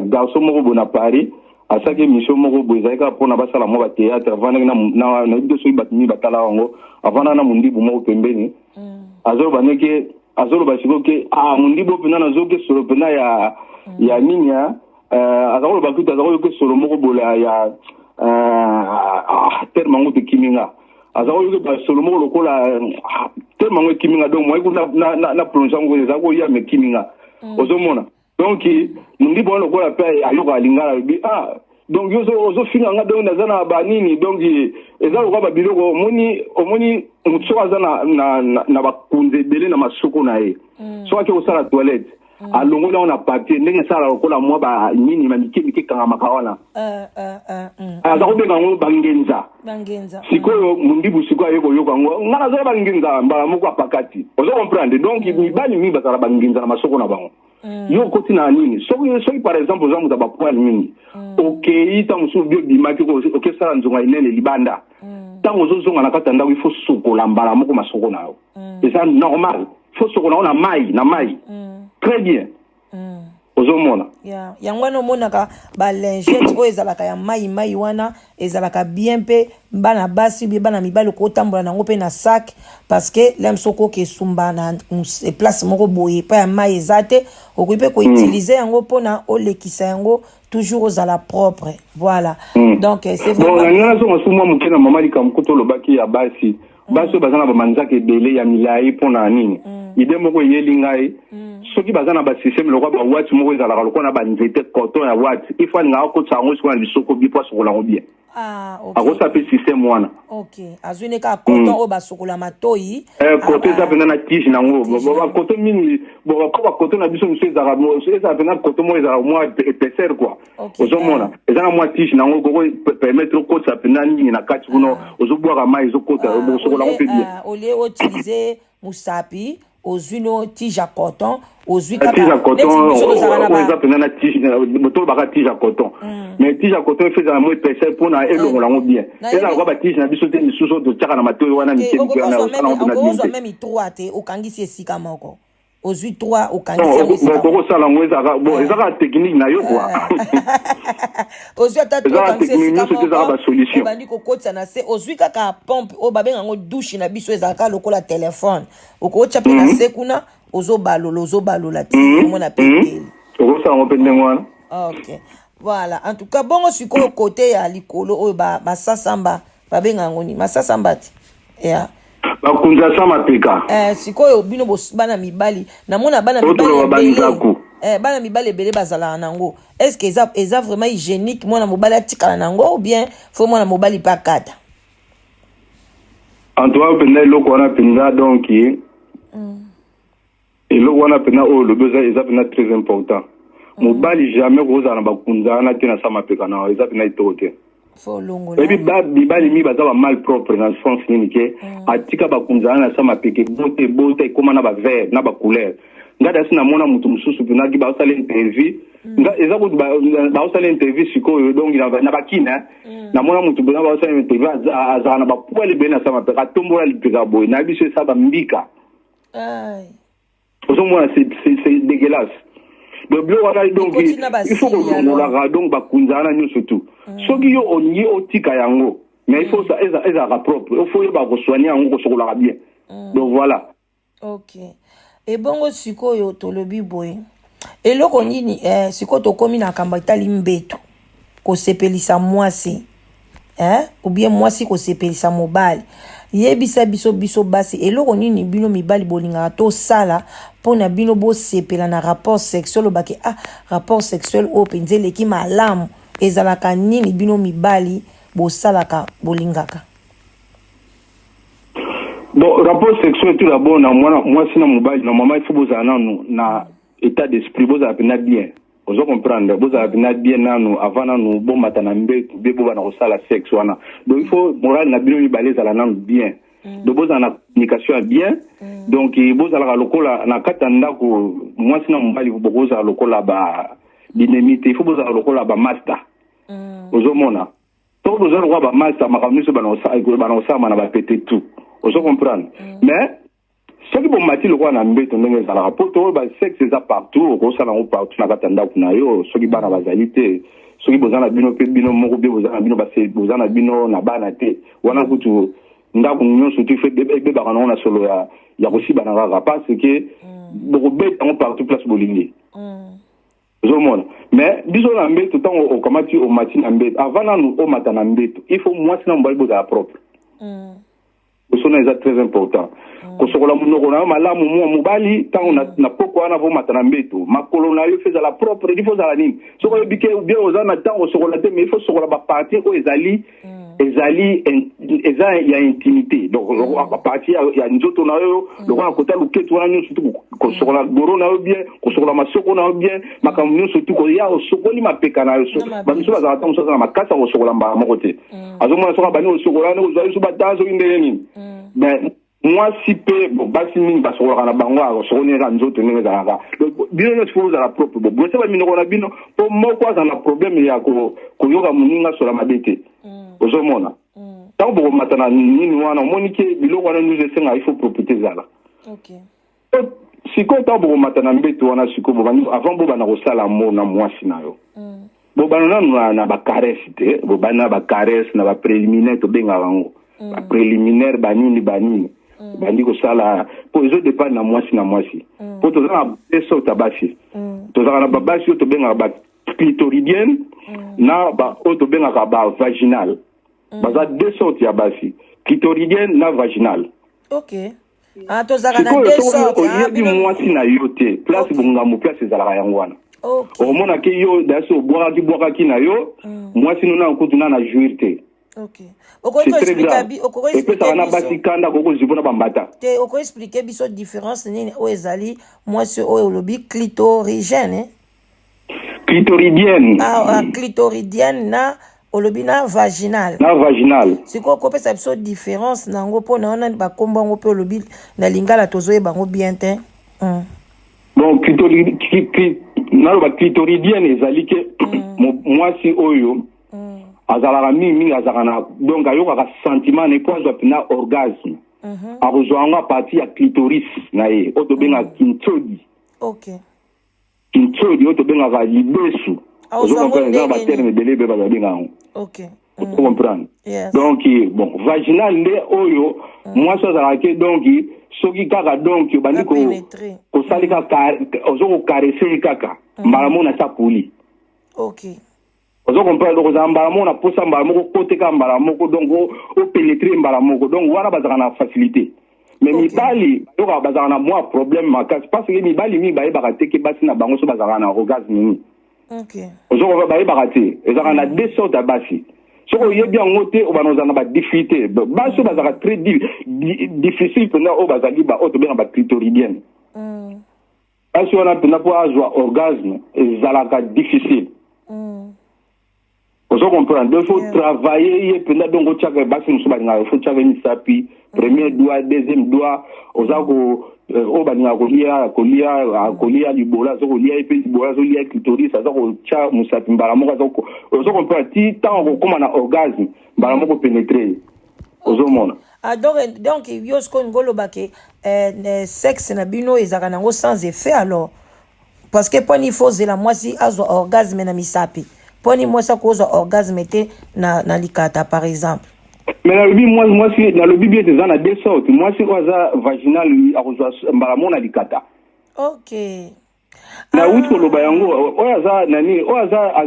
garçon moko bo na Paris asaki émission moko boye ezalaka mpona basala mwa batéâtre avant na biso soki bato mini batala yango avant na mondibu moko pembeni azoloba ndeke azoloba siko ke mondibu mpena nazoke solo mpena ya nini azakoloba kuta azakoloke solo moko bola ya terme yango te kiminga azakoloke basolo moko lokola terme yango ekiminga donc moi na plonge yango ezakoya me kiminga ozomona donc mondibu wana lokola mpe ayoka alingala alobi donc ozo finga nga donc naza na banini donc eza lokola babiloko omoni soki aza na bakunzi ebele na masoko na ye soki ake kosala toilette alongoli yango na papier ndenge esala lokola mwa banini mamike ekangamaka wana aza kobenga yango bangenza sikoyo mondibu sikoyo aye koyoka yango nga nazala bangenza mbala moko apakati ozo comprendre donc mibali mingi bazala bangenza na masoko na bango yo koti na nini soki par exemple oza moto bapoile mingi okei ntango mosusu biobimaki okesala nzonga inene libanda ntango ozozonga na kati ya ndako ifo sokola mbala moko masoko na yo eza normal ifo sokola yango na mai très bien ozomona yango wana omonaka balingete oyo ezalaka ya mai wana ezalaka bien mpe bana basi bie bana mibali okotambola nango mpe na sac parce que lem soko okesumba na place moko boye pa ya mai eza te okoki mpe koutilize yango mpona olekisa yango toujours ozala propre voilà donc c'est vraiment ngana so masuma mukena mama likamko tolobaki ya basi oyo baza na bamanzaka ebele ya milai mpona nini ide moko eyeli ngai soki baza na basystème lokola bawati moko ezalaka lokola na banzete coton ya wati ifo alinga akotisa yango sikoyo na lisoko bipo asokola yango bien akosa mpe système wana azwi nde kaka coton oyo basokola matoi coton eza mpenza na tige nango bacoton mingi po bacoton na biso mosusu ezala mpenza coton moko ezalaka mwa épaisseur kua ozomona eza na mwa tige nango koko permettre okotisa mpenza nini na kati kuno ozobwaka mai ezokota osokola yango mpe bien olie otilize mosapi ozwi no tige à coton ozwi kaka tige à coton eza pena na tige botolo baka tige à coton mais tige à coton efeza na mo épaisseur mpona elongola yango bien eza lokola batige na biso te lisusu totiaka na matoi wana mikeozwa meme 3 te okangisi esika moko ozwi 3 okangisi yango esika okosala yango ezaka technique na yo kua ozwi ata okangisi esika moko obandi kokotisa na se ozwi kaka pompe oyo babenga yango douche na biso ezalaka lokola telefone okotya mpe na se kuna ozobalola ti omona pendeli okosala yango mpe ndenge wana ok voilà en tout cas bongo sikoyo kote ya likolo oyo basasamba babenga yango nini masasamba ti bakunza sa mapeka sikoyo bino bana mibali namona bana mibali ebele bazalaka nango est-ce que eza vraiment hygiénique mwana mobali atikala nango ou bien fo mwana mobali mpe akata en tout cas mpenza eloko wana mpenza donc eloko wana mpenza oyo lobi eza mpenza très important mobali jamais kozala na bakunzana te na sama pekana eza pe na itote fo longola ebi bibali mi baza ba mal propre na sens nini ke atika bakunzana na sama peke bote koma na ba vert na ba couleur ngada sina mona mutu mususu pina ki ba osala interview nga eza ko ba osala interview siko donc na bakina na mona mutu bona ba osala interview azana na ba poele bena sama peke atombola lipika boy na biso esa ba mbika ay moi c'est dégueulasse. Donc il faut que donc bakunzana nyo surtout. Soki yo onyi otika yango, mais il faut ça eza propre. Il faut ba ko soigner yango ko sokola bien. Donc voilà. OK. Et bongo sikoyo tolobi boy. Eloko nini siko to komi na kamba itali mbeto. Ko sepelisa mwasi. Ou bien mwasi ko sepelisa mobali. Yebisa biso basi eloko nini bino mibali bolinga to sala pona bino bo sepela na rapport sexuel obaki rapport sexuel o penzele ki malamu ezalaka nini bino mibali bo salaka bolingaka. Bon, rapport sexuel tout d'abord na moi sina mobali normalement il faut bozana na état d'esprit bozala pena bien. Vous comprendre, vous avez bien nanu avant nanu bon matana mbetu bebo bana kosala sexe wana. Donc il faut moral na bino baleza la nanu bien. Donc vous avez communication bien. Donc vous avez lokola na katanda ko moi sina mbali vous avez lokola ba dynamite, il faut vous avez lokola ba master. Vous mona. Donc vous avez ba master makamniso bana osama na ba pété tout. Vous comprendre. Mais ce qui bon mati le quoi na mbeto ndenge za la poto ba sexe eza partout ko sala ngo partout na katanda kuna yo ce qui bana bazalité ce qui bozana bino pe bino moko be bozana bino ba se bozana bino na bana te wana kutu ndako nyonso tu fait be ba kana na solo ya aussi bana ga parce que beaucoup be en partout place bolingi zomona mais biso na mbeto tant au kamati au mati na mbeto avant na nous au matana mbeto il faut moi sinon mbali boza propre Osona est très important. Kosokola munokona malamu mu mobali tango na poko ana vo matana mbeto makolo na yo feza la propre il faut za nini soko bike ou bien ozana tango sokola te mais il faut sokola ba partir ko ezali ya intimité donc ba partir ya nzoto na yo le kwa kota luketu wana surtout ko sokola goro na yo bien ko sokola masoko na yo bien makamu surtout ko ya sokoli mapeka na yo ba miso ba za tango sokola makasa ko sokola mba moko te azomona sokola bani sokola ne ozali so batazo indeni ben moi si peu bon basi mingi basokola na bango a sokonera nzoto ndenge ezalaka donc bino nyonso faut ozala propre bon bose baminoko na bino mpo moko aza na problème ya koyoka moninga sola mabe te ozomona ntango bokomatana nini wana omoni ke biloko wana nyonso esenga il faut propriété ezala sikoyo ntango bokomatana mbeto wana sikoyo bobani avant bobana kosala mo na mwasi na yo bobana nanu na bacaresse te bobani na bacaresse na bapréliminaire tobengaka yango bapréliminaire banini bandi kosala po ezo dépend na mwasi po tozala na deux sortes ya basi tozala na babasi oyo tobengaka baclitoridienne na oyo tobengaka bavaginal baza deux sortes ya basi clitoridienne na vaginal tozala na deux sortes oyebi mwasi na yo te place bongambo place ezalaka yango wana omonaki yo dasi obwakaki na yo mwasi nona nkutu na jouir te c'est très grave. Et puis ça va basi kanda koko zibona bambata. Te oko expliquer biso différence nini o ezali moi ce o lobi clitorigène clitoridienne. Clitoridienne na olobi na vaginal. Na vaginal. Siko ko pesa biso différence nango po na ona ba komba ngo pe olobi na lingala tozoye bango bien te. Bon clitoridienne ezali ke moi si oyo azalaka mingi azalaka donc ayokaka sentiment ne po azwa pena orgasme akozwa yango apartir ya clitoris na ye oyo tobengaka kintsodi oyo tobengaka libesu ozokomprendre baterme ebele ebe bazabenga yango okomprendre donc bon vaginal nde oyo mwasi azalaka ke donc soki kaka donc obandi kosali kaka ozokokarese kaka mbala mo na sa poli ozo comprendre donc mbala mo na posa mbala moko koteka mbala moko donc o pénétrer mbala moko donc wana bazaka na facilité mais mibali donc bazaka na moi problème makasi parce que mibali mi bayebaka te ke basi na bango so bazaka na orgasme nini ozo bayebaka te ezaka na deux sortes ya basi soko yebi yango te obanozana ba difficulté basi bazaka très difficile pendant o bazali ba o tobenga ba clitoridienne Parce qu'on a pu avoir orgasme, et ça difficile. Vous comprenez? Il faut travailler, il faut travailler, premier doigt, deuxième doigt, kolia libola zo kolia epe libola zo lia clitoris ça ko cha musati mbala moko zo comprendre ti tant ko na orgasme mbala moko pénétrer ozo mona. Ah donc yo sko ngolo bake sexe na bino ezaka nango sans effet alors parce que poni faut la mwasi azo orgasme na misapi poni mwasa ko orgasme te na likata par exemple. Mais dans le but, moi, si dans le but, c'est dans deux sortes. Moi, si on a vaginal, on a likata. Ok. Na outre le bayango, on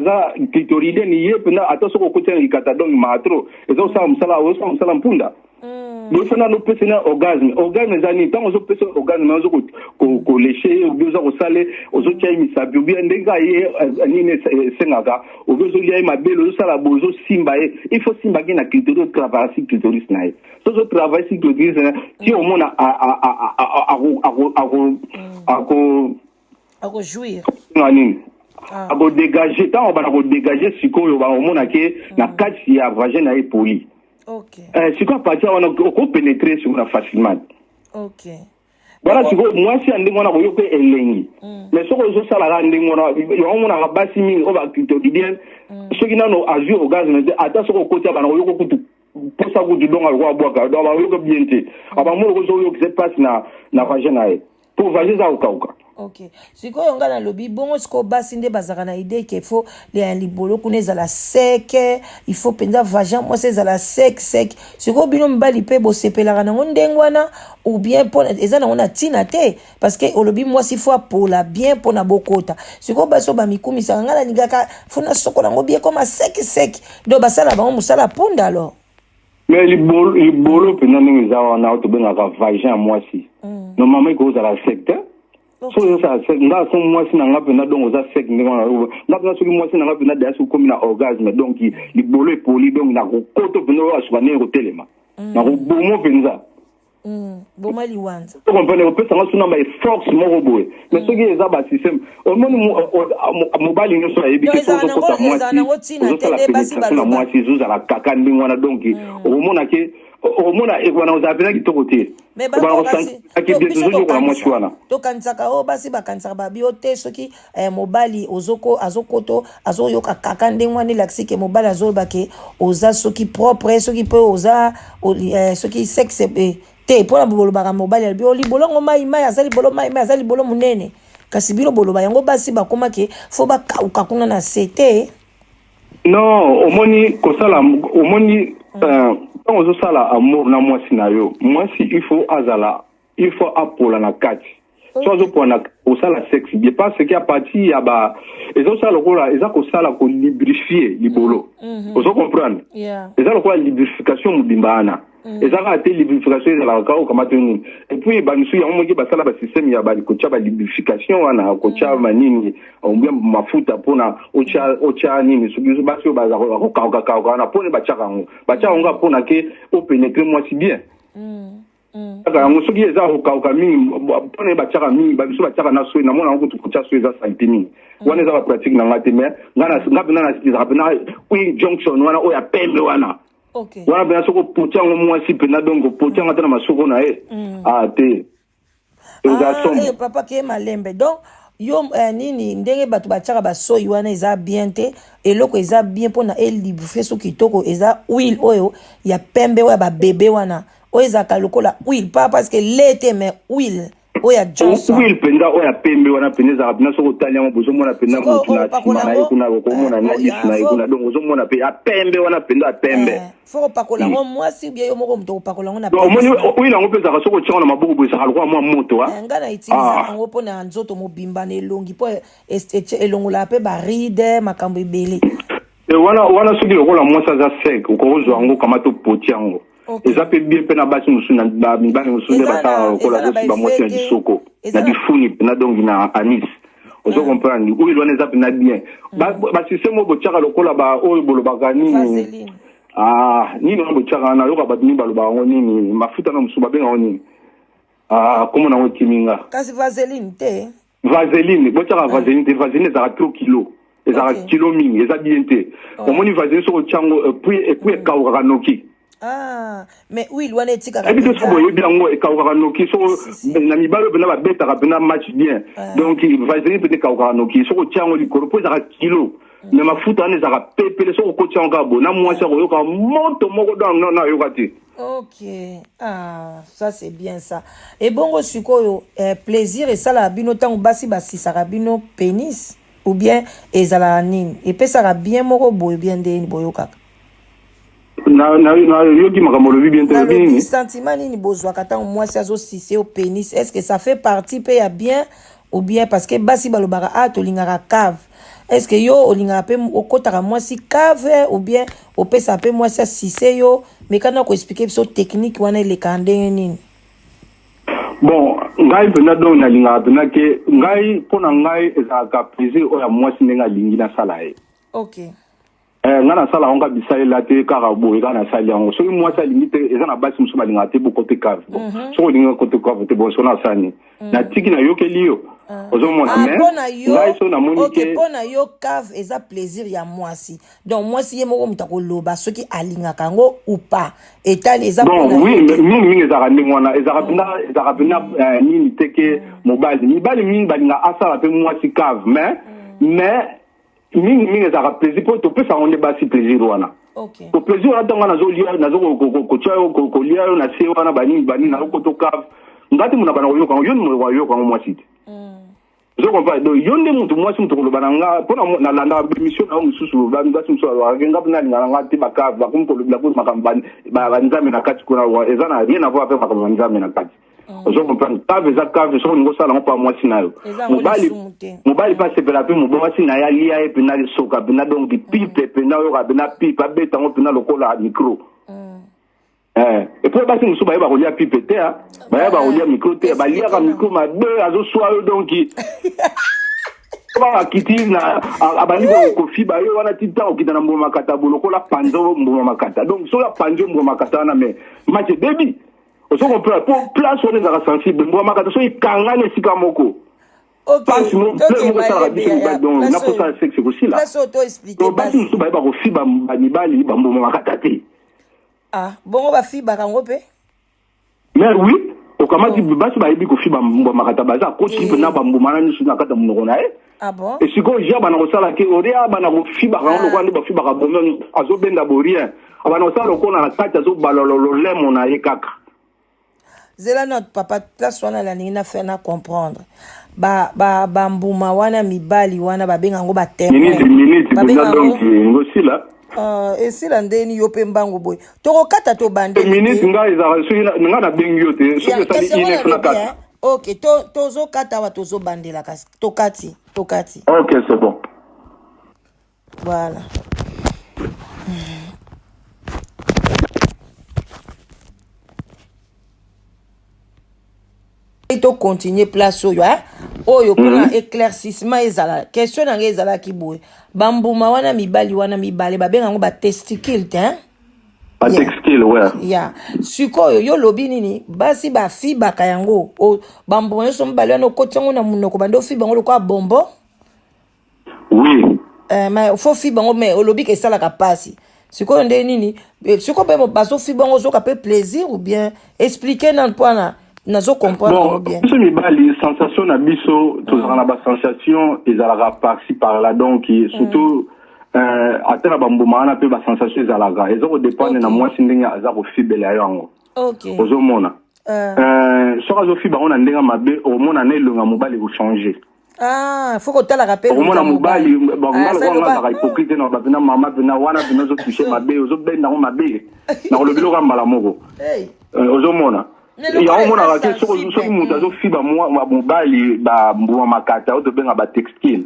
a clitoride ni yé, pena attention au côté likata donc matro. Et donc ça, on sala mpunda. Mais il faut na l'opérer orgasme. Orgasme zani, tant on opère orgasme, on ko lécher, ou bien on salé, on se tient mi sabi, ou bien ndenga yé, ni ne sengaga, ou bien on yé ma belle, on sala bozo simbaye. Il faut simbager na clitoris, travailler sur clitoris nae. So travail sur clitoris, si au moins à jouir. À dégager, tant on va dégager ce qu'on va au moins na kati ya vagin na poli. Ok. C'est quoi partir on a pénétrer sur la facilement. Ok. Voilà, c'est quoi moi si andi mona ko yoke elengi. Mais ce que je sala andi mona yo mona ka basi mi o ba clitoridien. Ce qui n'a no azu orgasme ata ce ko côté ba na yoko kutu. Pour ça vous donga ko aboka do ba yoko bienté. Aba mo ko zo yo qui se passe na vagin na e. Pour vagin za okauka. Ok. Sikoyo nga na lobi bongo siko basi nde bazaka na idée qu'il faut les libolo kuneza la sec, il faut penza vagin moi c'est la sec. Siko bino mbali pe bo sepelaka na ndengwana ou bien pour eza na ona tina te parce que olobi moi si faut pour la bien pour na bokota. Siko baso ba mikumi sa nga na nigaka funa sokola ngo bien comme sec. Do basala ba musala punda alors. Mais les bolos pendant nous avons auto ben la vagin moi si. Normalement ko za la sec. So ça c'est nga son moi si na pena donc za sec ngona na pena so moi si na pena da so comme na orgasme donc les bolos poli donc na ko koto pena wa so na ko telema na ko bomo penza boma liwanza on comprenez on peut ça na ba force mo roboé mais ce qui est ça ba système au moins mobile no so ebi que so ko ta moi si moi si zo za la kaka ndingwana donc au moins que au moins on a appelé qui côté mais ba to kansaka o basi ba kansaka ba biote soki mobali ozoko azokoto azoyoka kaka ndengwani laxike mobali azobake oza soki propre soki pe oza soki sexe te pona bolo ba mobali albio libolongo mai azali bolo mai azali bolo munene kasi bino bolo ba yango basi ba komake fo ba kauka kuna na sete non omoni kosala omoni quand on se sala amour na moi sinayo moi si il faut appola na kati soit pour na au sala sexe bien parce qu'il y a parti ya ba et ça le kola et ça ko sala ko lubrifier libolo vous comprendre et ça le kola lubrification mudimbana et ça a été lubrification de la kao comme tenu et puis ba nusu ya moki ba sala ba système ya ba ko cha ba lubrification wana ko cha manini on bien mafuta pona ocha nini subizo ba so ba za ko ka na pona ba cha nga pona ke o pénétrer moi si bien aka ngo soki eza ko ka mingi pona ba cha mingi ba so ba cha na so na mona ko to cha so eza santimini wana eza ba pratique na ngate mais ngana na sikiza pena oui junction wana o ya pembe wana. Okay. Wana bena soko potiango mwasi pena donc potianga tana masoko na e te papa ke malembe donc yo nini ndenge batu bachaka basoyi wana eza bien te eloko eza bien pona libufe so kitoko eza huile oyo ya pembe oyo ba bébé wana oyo eza lokola huile pas parce que lait mais huile oya Johnson huile penda oya pembe wana peneza bina soko talia mo bozo mona penda mutu na sima na kuna ko mona na isna kuna donc bozo mona pe ya pembe wana penda pembe foko pakola ngo mwasi bien yo moko mto pakola ngo na pembe omoni huile ngo peza soko tshona mabuku bo sa alikuwa mwa moto ngana itiliza ngo pona nzoto mobimba na elongi po elongo la pe ba ride makambo ibele wana soki lokola mwasa za sec ko zo ngo kama to potiango. Okay. Eza pe bien pe na basi musu na mibani musu ne bata kola ba moto ya disoko na difuni na donc na anis ozo comprendre ou il eza pe na bien ba système bo tshaka lokola ba oyo bolo bagani nini bo tshaka na yoka ba dini ba loba ngo nini mafuta na musu ba benga ngo nini comment na otiminga kasi vaseline te vaseline botiaka vaseline te vaseline ezalaka trop kilo ezalaka kilo mingi eza bien te omoni vaseline soko tiango puis ekawukaka noki mais oui wana etikaka ebi te so boyebi yango ekawukaka noki soko na mibali oyo mpena babetaka mpena match bien donc vaseline mpe te ekawukaka noki soko tiango likolo mpo ezalaka kilo mais mafuta wana ezalaka pepele soko kotiango kaka bo na mwasi akoyoka moto moko na yoka te. Ok, ça c'est bien ça. Et bon, sikoyo plaisir et ça la bino tant basi basi sarabino pénis ou bien ezala nini. Et puis ça bien moko boy bien de boyo kaka. Na yoki makamolo bien te nini. Sentiment nini bozwa kata moi si azo sisé au pénis. Est-ce que ça fait partie pe ya bien ou bien parce que basi balobara to lingara cave. Est-ce que yo olinga pe okotaka mwasi cave ou bien opesa pe mwasi sisé yo mais quand on expliquer so technique wana le kande nini bon ngai pena donc na linga pena ke ngai pona ngai ezaka plaisir o ya mwasi nenga lingi na sala e OK ngana sala onga bisalela te kaka boye kana sala yango so mwasi alingi te eza na basi musu balinga te bo côté cave bon so olinga côté cave te bon so na sani na tiki na yokeli yo ozomona mais ngai so na moni ke pona yo cave eza plaisir ya mwasi donc mwasi ye moko mutako loba soki alinga kango ou pas etali eza pona oui mingi ezaka ndenge wana ezaka pena nini te ke mobali mingi balinga asala pe mwasi cave mais mingi ezaka plaisir po topesa ngo nde basi plaisir wana to plaisir wana ntango nazokotia yo kolia yo na se wana banini nazokotokave ngati muna bana koyoka yo ni koyoka ngo mwasi te je comprends donc yo nde mutu mwasi mutu koloba na nga mpona nalanda émission na mosusu ngati mosusu alobaka nga mpena alingana nga te bakave bakomi kolobela po makambo banzambe na kati kuna eza na rien à voir avec makambo banzambe na kati je comprends cave eza cave soko ningo osala ngo mpa mwasi na yo mobali mpe asepela mpe mwasi na ye alia ye mpena lisoka mpena donc pipe mpena oyoka mpena pipe abeta ngo mpena lokola micro et puis basi musu bayeba kolia pipe te bayeba kolia micro te baliaka micro mabe azoswa yo donc akiti na abandi kofiba yo wana tita okita na mboma makata bolokola panzo mboma makata donc so la panzo mboma makata na mais match baby oso comprendre pour place on est dans la sensible mboma makata so ikangane sika moko parce mon plein moko sala biso donc na posa sexe aussi là donc basi musu bayeba kofiba banibali mboma makata te bongo bafiba kango pe mais oui okamati basi bayebi kofiba mboma makata baza koti mpena bamboma na nisu na kata munoko na ye bon et siko ja bana kosala ke orea bana kofiba kango lokwa nde bafiba ka bombe azobenda borien abana kosala lokona na kati azobalolo lemo na ye kaka zela notre papa place wana la nina faire na comprendre ba mbuma wana mibali wana babenga ngo batempo minute donc ngosila esila ndeni yo pe mbango boy tokokata to bande minute nga ezala nga na bengi yo te so esali ine na kata OK tozo kata wa tozo bandela kasi tokati OK c'est bon voilà et to continuer place oyo kuna éclaircissement ezala question na ezala ki boy bambuma wana mibali wana mibale babenga ngo ba testicule te ba testicule ouais ya sikoyo yo lobi nini basi ba fiba kayango bambuma yo so mibali wana kotongo na munoko bando fiba ngo kwa bombo oui mais faut fiba ngo mais olobi ke sala ka pasi sikoyo nde nini sikoyo pe baso fiba ngo zo ka pe plaisir ou bien expliquer dans point nazo comprendre bien. Ce mibali sensation na biso tozala na ba sensation ezalaka par-ci par-là donc surtout atena bambuma na pe ba sensation ezalaka ezoko dépendre na mwasi ndenge aza ko fibela yango. OK. Ozomona. Soka zo fiba ona ndenge mabe omona na elonga mobali ko changer. Faut que tala rappel. Omona mobali bangalo wana ka hypocrite na ba bina mama bina wana bina zo toucher mabe ozo benda ngo mabe. Na lobilo ka mbala moko. Ozomona. Ya omona ka so mutu azofiba mobali bambuma makata otobenga ba textile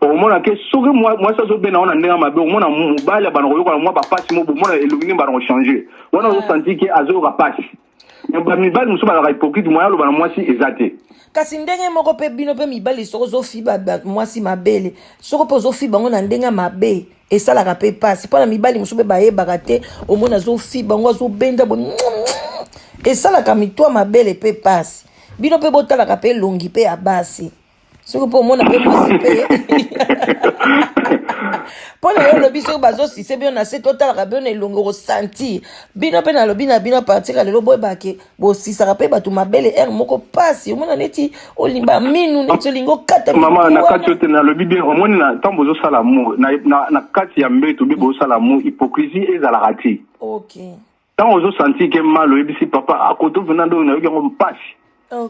omona ke soki mwasi azobenda wana ndenge mabe omona mobali bana koyoka mwa bapasi mo bomona elongi bana kochanger wana ozosenti ke azoyoka pasi mibali mosusu bazalaka hypocrite moya aloba na mwasi eza te kasi ndenge moko mpe bino mpe mibali soko ozofiba mwasi mabele soko mpe ozofiba ngo na ndenge mabe esalaka mpe pasi mpona mibali mosusu mpe bayebaka te omona azofiba ngo azobenda esalaka mitwa mabele pe pasi bino pe botalaka pe longi pe ya basi soki mpo omona mpe mwasi mpe mpo na yo lobi soki bazosise bino na se totalaka bino na elongo kosentir bino mpe nalobi na bino apartika lelo boyebake bosisaka mpe bato mabele ere moko pasi omona neti olimba minu neti olingi okata mama na kati ote nalobi bien omoni na ntango bozosala mo na kati ya mbeto mpe bozosala mo hypocrisie ezalaka te ntango ozosentir ke mal oyebisi papa akoto vena ndo nayoki yango mpasi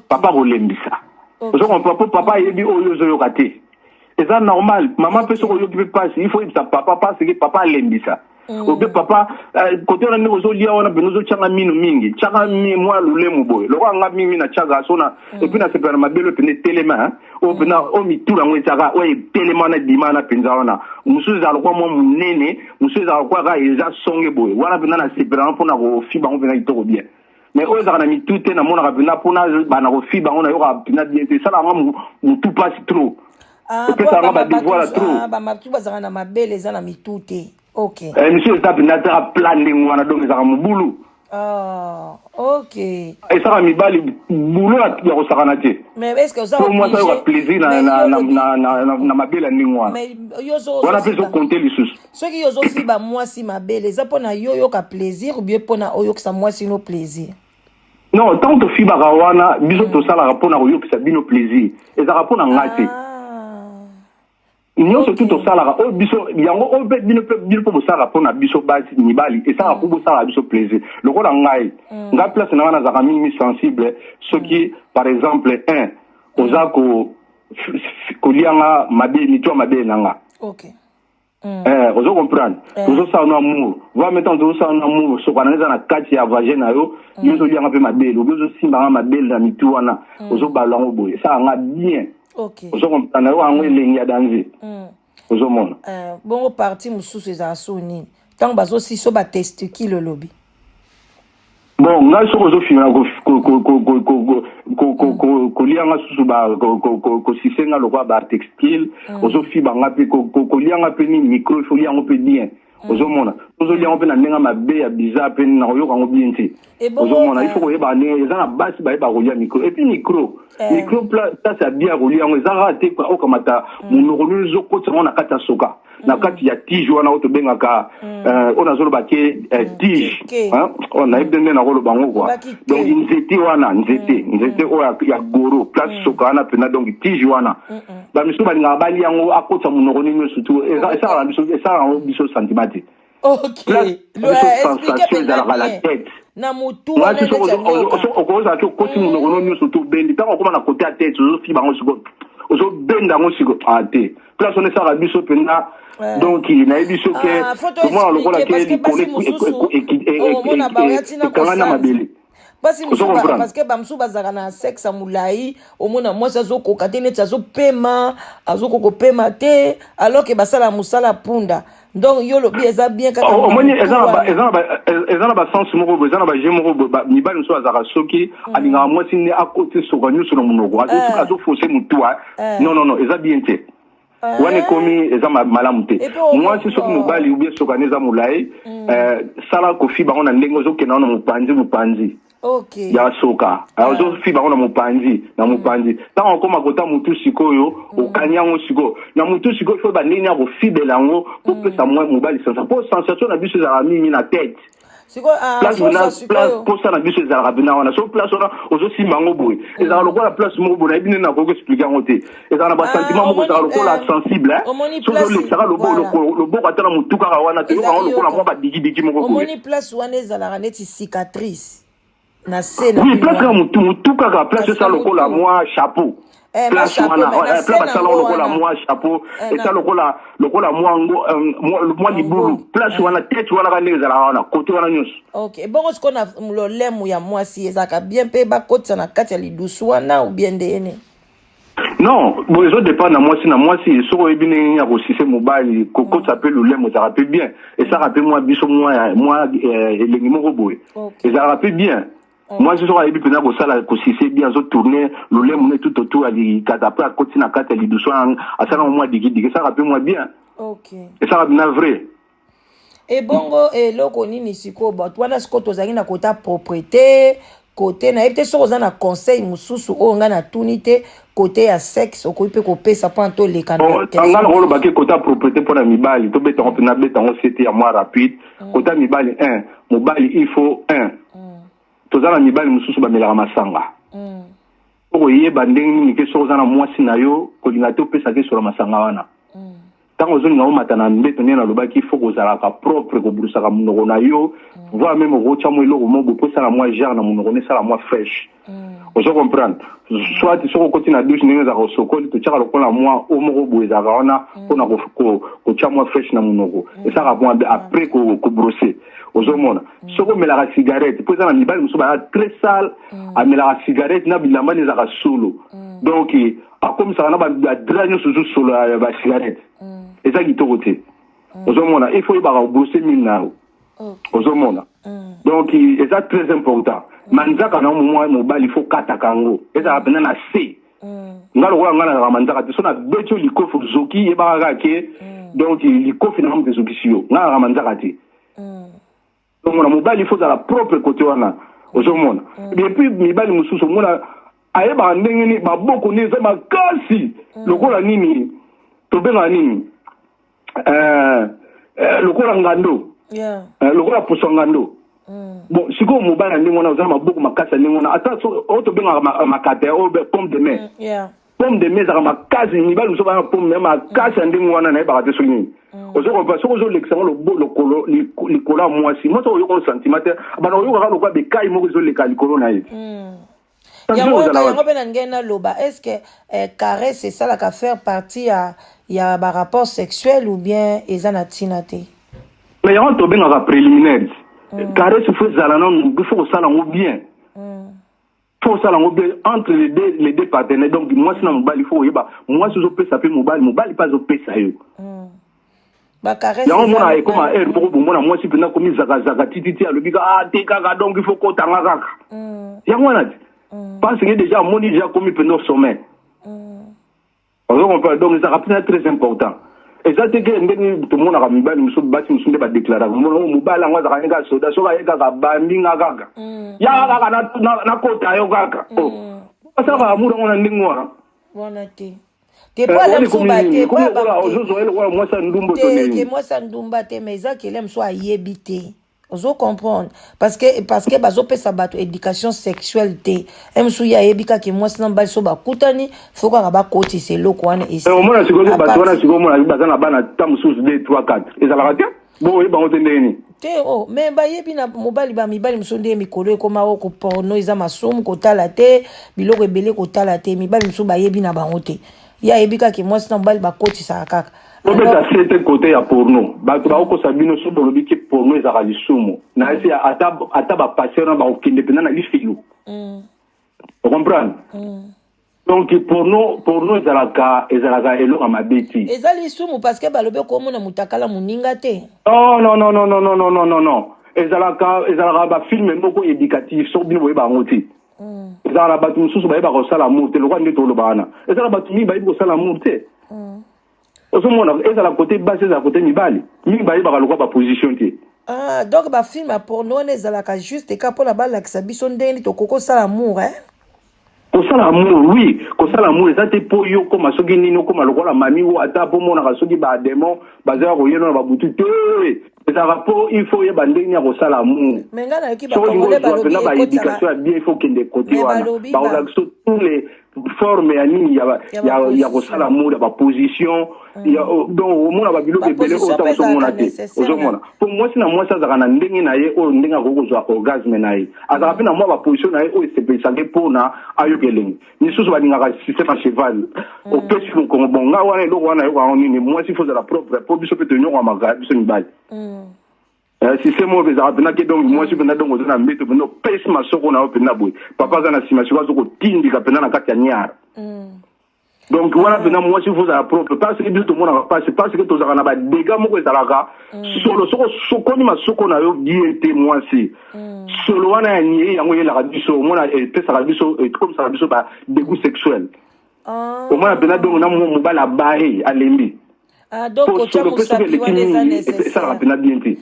papa kolembisa ozokompa mpo papa ayebi oyo ozoyoka te eza normal mama mpe soki oyoki mpe pasi il faut yebisa papa parce ke papa alembisa obe papa kote wana ndenge ozolia wana pene ozotyanga mino mingi tyanga mwa lolemo boye lokola nga mingi na tyanga sona epui nasepela na mabele pene telema oyo pena oyo mitula yango etyaka oyo etelema wana dima wana mpenza wana mosusu ezala lokwa mwa monene mosusu ezala lokwa kaka eza songe boye wana pena nasepelanga mpona kofiba yango pena kitoko bien mais oyo ezalaka na mitu te namonaka pena mpona bana kofiba yango nayokaka pena bien te esalaka motu pasi trop epesaka badevoir trop bamatu bazalaka na mabele eza na mitu te monsieur eza pena ataka plan ndenge wana donc ezalaka mobulu esaka mibali bulo ya kosakana te po mwasi ayoka plaisir na mabele ya ndenge wana wana mpe ezokonte lisusu soki yo ozofiba mwasi mabele eza mpona yo oyoka plaisir ou bien mpona oyokisa mwasi no plaisir non ntango tofibaka wana biso tosalaka mpona koyokisa bino plaisir ezalaka mpona nga te nyonso tu tosalaka oyo biso yango oyo mpe bino mpe bosalaka mpona biso basi mibali esalaka mpo bosalaka biso plaisir lokola ngai ngai place na nga nazalaka mingi sensible soki par exemple oza kolianga mito ya mabele na nga ozo comprendre ozosala na amour va maintenant tozosala na amour sokana eza na kati ya vagin na yo yo ozolianga mpe mabele obi ozosimbanga mabele na mitu wana ozobala yango boye esalaka nga bien ozokomprendre yo yango elengi ya danze ozomona bongo parti mosusu ezala so nini ntango bazosiso batesticule olobi bon ngai soki ozofimela kolianga susu kosisenga lokwa batextile ozofibanga mpe kolianga mpe ni micro ifo liango mpe bien ozomona ozoliango mpe na ndenge mabe ya bizarre mpe na koyoka yango bien te ozomona ifo koyeba ndenge eza na basi bayeba kolia micro epuis micro place ya bien kolia yango eza kaka te okamata monoko nini ezokotisa yango na kati ya soka na kati ya tige wana oyo tobengaka oyo nazoloba ke tige oyo nayebi te nde nakoloba yango kua donc nzete wana nzete oyo ya goro place soka wana mpena donc tige wana bamisu balingaka balia yango akotisa monoko nini nyonso tu esalaka yango biso sentiment te place sensation ezalaka la tête okozala te okoti monoko no nyonso to obendi ntango okoma na kote ya tête ozofiba yango siko ozobenda yango siko te place wana esalaka biso mpenza donc nayebi so ke komona lokola ke likolo ekanga na mabele parce que bamosusu bazalaka na sexe ya molai omona mwasi azokoka te neti azopema azokokopema te alors ke basala mosala punda donc yo lobi eza bien kaka omoni eza na basense moko boye eza na baje moko boye mibali mosusu azalaka soki alingaka mwasi nde akoti soka nyonso na monoko azofose motua non eza bien te wana ekomi eza malamu te mwasi soki mobali ubie sokani eza molai sala kofiba yango na ndenge ozokenda ngo na mopanzi ya soka ozofiba yango na mopanzi ntango okoma kota motu sikoyo okani yango sikoyo na motu sikoyo fo bandenge ya kofibela yango po pesa mobali sensation mpo sensation na biso ezalaka mingi na tete posa na biso ezalaka pena wana so place wana ozosimba yango boye ezalaka lokola place moko boye nayebi nde nakoki explike yango te ezalaka na basentiment moko ezalaka lokola sensible so ozolekisaka loboko ata na motu kaka wana toyoka yango lokola mwa badikidiki moko omoni place wana ezalaka neti cicatrice na se oui place kaka motu kaka place esa lokola mwa chapeau place wana place basala lokola mwa chapeau esa lokola mwa libulu place wana tete wana ka ndenge ezalaka wana kote wana nyonso bongo sikoyo na lolemu ya mwasi ezalaka bien mpe bakotisa na kati ya lidusu wana ou bien ndene non bon ezodépend na mwasi soki oyebi ndenge ya kosise mobali kokotisa mpe lolemo ezalaka mpe bien esalaka mpe mwa biso mwa elengi moko boye ezalaka mpe bien mwasi soki ayebi mpena kosala kosise bien azotourne lolemo ne tout autour alikata apres akoti na kati ya lidusu asalaka mwa dikidiki esalaka mpe mwa bien esalaka mpena vrai ebongo eloko nini sikoyo bato wana sikoyo tozalaki na kota propreté côté na ete so oza na conseil mususu o nga na tunité côté ya sexe okoki pe kopesa po to leka na anga na rolo baki côté propriété pour la mibali to beta on na beta on c'était à moi rapide côté mibali 1 mobali il faut 1 toza na mibali mususu ba melaka masanga ko yeba ndenge ni ke so oza na mwasi na yo ko linga to pesa ke sur masanga wana tango zoni na matana mbeto nena lobaki faut kozalaka propre ko brusaka munoko na yo voir même ko chamo eloko mo bo posa na moi genre na munoko ne sala moi fraîche ozo comprendre soit soko koti na douche nenge za ko sokoli to chaka lokola moi o mo bo ezaka wana pona ko chamo fraîche na munoko et ça rapon après ko brosser ozo mona soko melaka cigarette posa na mibali muso ba très sale a melaka cigarette na bilamba ne za ka solo donc a comme ça na ba dragne solo ba cigarette et ça qui te côté ozomona il faut y avoir bosser mina ozomona donc et ça très important manzaka na moment mobile il faut kata kango et ça appena na c ngalo ko ngana na manzaka te sona beto likofu zoki e ba ga ke donc likofu na mbe zoki sio ngana na manzaka te donc mon mobile il faut à la propre côté wana ozomona et puis mibali mususu mona ayeba ndenge ni ba boko ni za makasi lokola nini to benga nini lokola ngando lokola puso ngando bon siko mobile ndenge wana uzama beaucoup makasa ndenge wana ata so auto benga makate o pomme de main pomme de main za makasi ni bali so ba pomme de makasa ndenge wana na ba te so ni ozo ko pas so ozo l'exemple lokolo likola mwasi mo so yo ko sentiment ba no yo ka lokwa be kai mo zo lekali likolo na ye yango pe na ngena loba est-ce que caresse c'est ça la ka faire partie ya ba rapport sexuel ou bien ezana tinate mais yango to benga préliminaire caresse faut zala non il faut ça lango bien faut ça lango bien entre les deux partenaires donc moi c'est na mobile il faut yeba moi si zo pesa pe mobile pas zo pesa yo ba caresse yango mona e comme air pour bon mona moi si pena komi zaka tititi alobika te kaka donc il faut ko tanga kaka yango na parce que déjà mon déjà commis pendant sommet donc ça rappelle très important et ça c'est que tout le monde a mis bali muso bati muso de ba déclarer mo bala ngwa za kanga soda so ka yeka ka bambinga kaka ya kaka na kota yo kaka ça va amour on a ndingwa bona te te pas le musuba te pas ba ozo ele kwa moi ça ndumbo to ne te moi ça ndumba te mais ça que l'aime soit yebité ozo comprendre parce que bazo pesa bato éducation sexuelle te emsu ya yebika ke moi sinon bali so ba kutani faut ka ba koti c'est loko wana ici au moins siko bato wana siko mona bazana bana tamusu 2 3 4 ezala ka bon yeba ngotendeni te mais ba yebi na mobali ba mibali musonde mikolo ekoma ko porno iza masumu ko tala te biloko ebele ko tala te mibali musu ba yebi na bango te ya yebika ke moi sinon bali ba koti sa kaka obeta c'est côté ya porno bato ba ko sabino so bolobi ke porno ezaka lisumu na esi ata ba passer na ba okende pena na lifilu vous comprenez donc porno ezalaka eloko mabeti ezali lisumu parce que balobe ko mona mutakala muninga te non ezalaka ba film moko éducatif so bino boye bango te ezalaka bato mususu baye ba ko sala amour te lokwa ndeto lobana ezalaka bato mi baye ko sala amour te osomona ezala côté bas ezala côté mibali mingi baye ba lokwa ba position te donc ba film a porno ezalaka juste ka pona ba lakisa biso ndeni to koko sala amour kosala amour oui kosala amour eza te po yo koma soki nini okoma lokola mami o ata po monaka soki bademon bazala koyena na babutu te ezalaka po il faut yeba ndenge ya kosala amour soki baéducation ya bien il faut kende kote wana bakolaka so tous les formes ya nini ya kosala amour ya baposition donc omona babiloko ebele oyo ntango ozomona te ozomona po mwasi na mwasi azalaka na ndenge na ye oyo ndenge akoki kozwa orgasme na ye azalaka mpe na mwa baposition na ye oyo esepesaki mpona ayoka elengi misusu balingaka système a cheval opesi mokongo bon nga wana eloko wana yoka nini mwasi fo ozala propre po biso mpe tonyokwamaka biso mibali système oyo ezalaka mpena ke donc mwasi mpena donc oza na mbeto mpena opesi masoko na yo mpena boye papa aza na nsima siko azokotindika mpena na kati ya nyara donc wana mpena mwasi fo ozala propre parce que biso tomonaka pasi parce que tozalaka na badega moko ezalaka solo soko sokoni masoko na yo bien te mwasi solo wana ya nie yango eyelaka biso omona epesaka biso ekomisaka biso badegu sexuel omona mpena donc na mobali abaye alembi donc solo mpe soki eleki mingi esalaka mpena bien te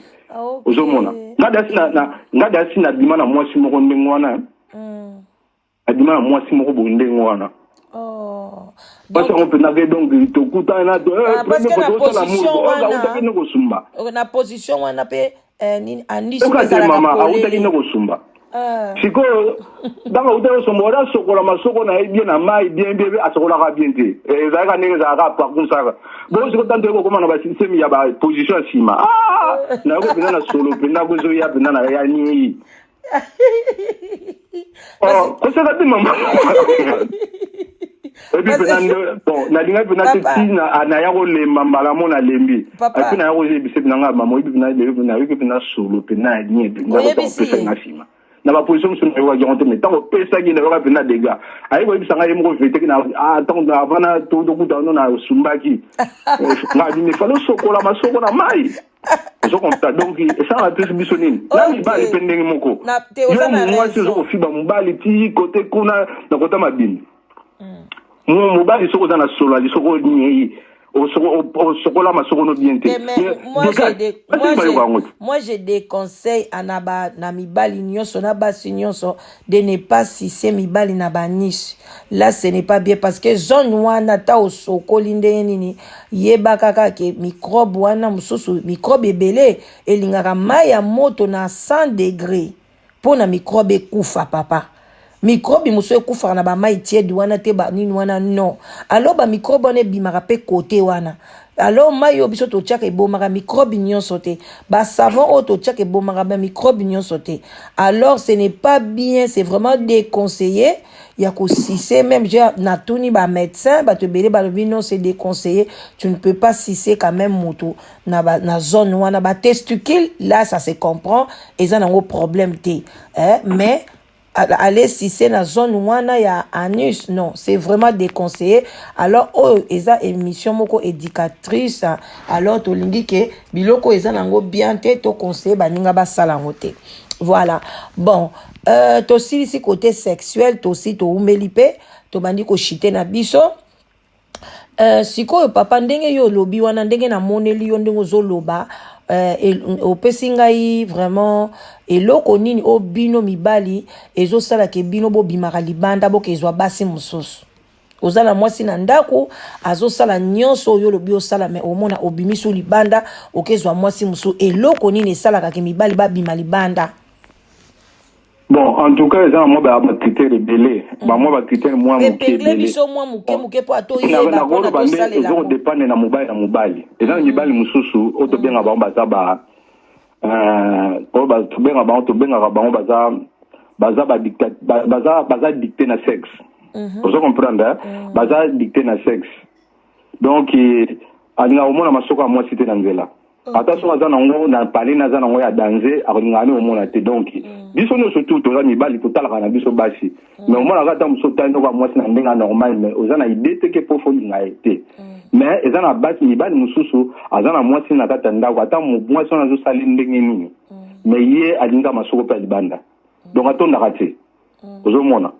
ozomona nga dasi na bima na mwasi moko ndenge wana adima moi si moko bonde ngwana Oh. parce qu'on peut nager donc to kuta na de parce que la position wana na ko sumba na position wana pe ni anis pesa la mama auta na ko sumba siko danga uta so mora sokola masoko na bien na mai bien bébé asokola ka bien te ezaka nenge za ka pa kunsaka bon siko tante ko koma na ba système ya ba position sima na ko pena na solo pena ko zo ya pena na ya ni ko ça date maman et puis bon na linga pena te tina na ya ko le mambala mona lembi et puis na ya ko je bise pena nga maman et puis na le na yo pena solo pena ni pena ko pesa na sima na ba position sur na yo garantie mais tant ko pesa ki na yo pena dega ayi ko bisa nga yemo vete ki na tant avant to do kuta no na sumbaki na di me falo sokola masoko na mai so konta donc ça va plus bisonine na mi ba depending moko na te osana moi c'est zo fiba mbali ti côté kuna na kota mabini mobali soko za na solo ali soko ni sokola masoko no bien te moi je déconseille anaba na mibali nyonso na basi nyonso de ne pas sisser mibali na baniche là ce n'est pas bien parce que zone wana ta osokoli ndenge nini yeba kaka ke microbe wana mususu microbe ebele elingaka mai ya moto na 100 degrés pona microbe ekufa papa microbe muso ekufa na ba mai tiède wana te ba nini wana non alors ba microbe on ebimaka pe côté wana alors mai yo biso to tchaka ebomaka microbe nyonso te ba savon o to tchaka ebomaka ba microbe nyonso te alors ce n'est pas bien c'est vraiment déconseillé ya ko sisser même j'ai natuni ba médecin ba te belé ba non c'est déconseillé tu ne peux pas sisser quand même moto na zone wana ba testicule là ça se comprend et ça n'a pas problème te mais aller si c'est la zone wana ya anus non c'est vraiment déconseillé alors eza émission moko éducatrice alors to lingi ke biloko eza nango bien te to conseiller baninga ba sala ngote voilà bon to si côté sexuel to si to umelipe to bandi ko chiter na biso siko papa ndenge yo lobi wana ndenge na moneli yo ndenge zo loba opesi ngai vraiment eloko nini obino mibali ezosala ke bino bobimaka libanda bokezwa basi mosusu ozala mwasi na ndako azosala nyonso oyo lobi osala me omona obimiso libanda okezwa mwasi mosusu eloko nini esalaka ke mibali babima libanda. Bon, en tout cas, ils ont moi critère belé. Moi critère moi muke belé. Biso moi muke po ato yeba ko na sala la. Ils ont dépendre na mobile. Ils ont mibali mususu oto benga ba bazaba ko ba to benga ba dictate baza dicter na sexe. Vous comprenez baza dicter na sexe. Donc alinga omona masoko a moi cité na nzela. Attention à zanango na parler na zanango ya danger akongani omona te donc biso no surtout to la mibali to tala kana biso basi mais omona ka tam so tando kwa mwasi na ndenga normal mais ozana idée te ke pofo linga ete mais ezana basi mibali mususu azana mwasi na kata ndako ata mwasi na zo sali ndenge nini mais ye alinga masoko pa libanda donc atonda kate ozomona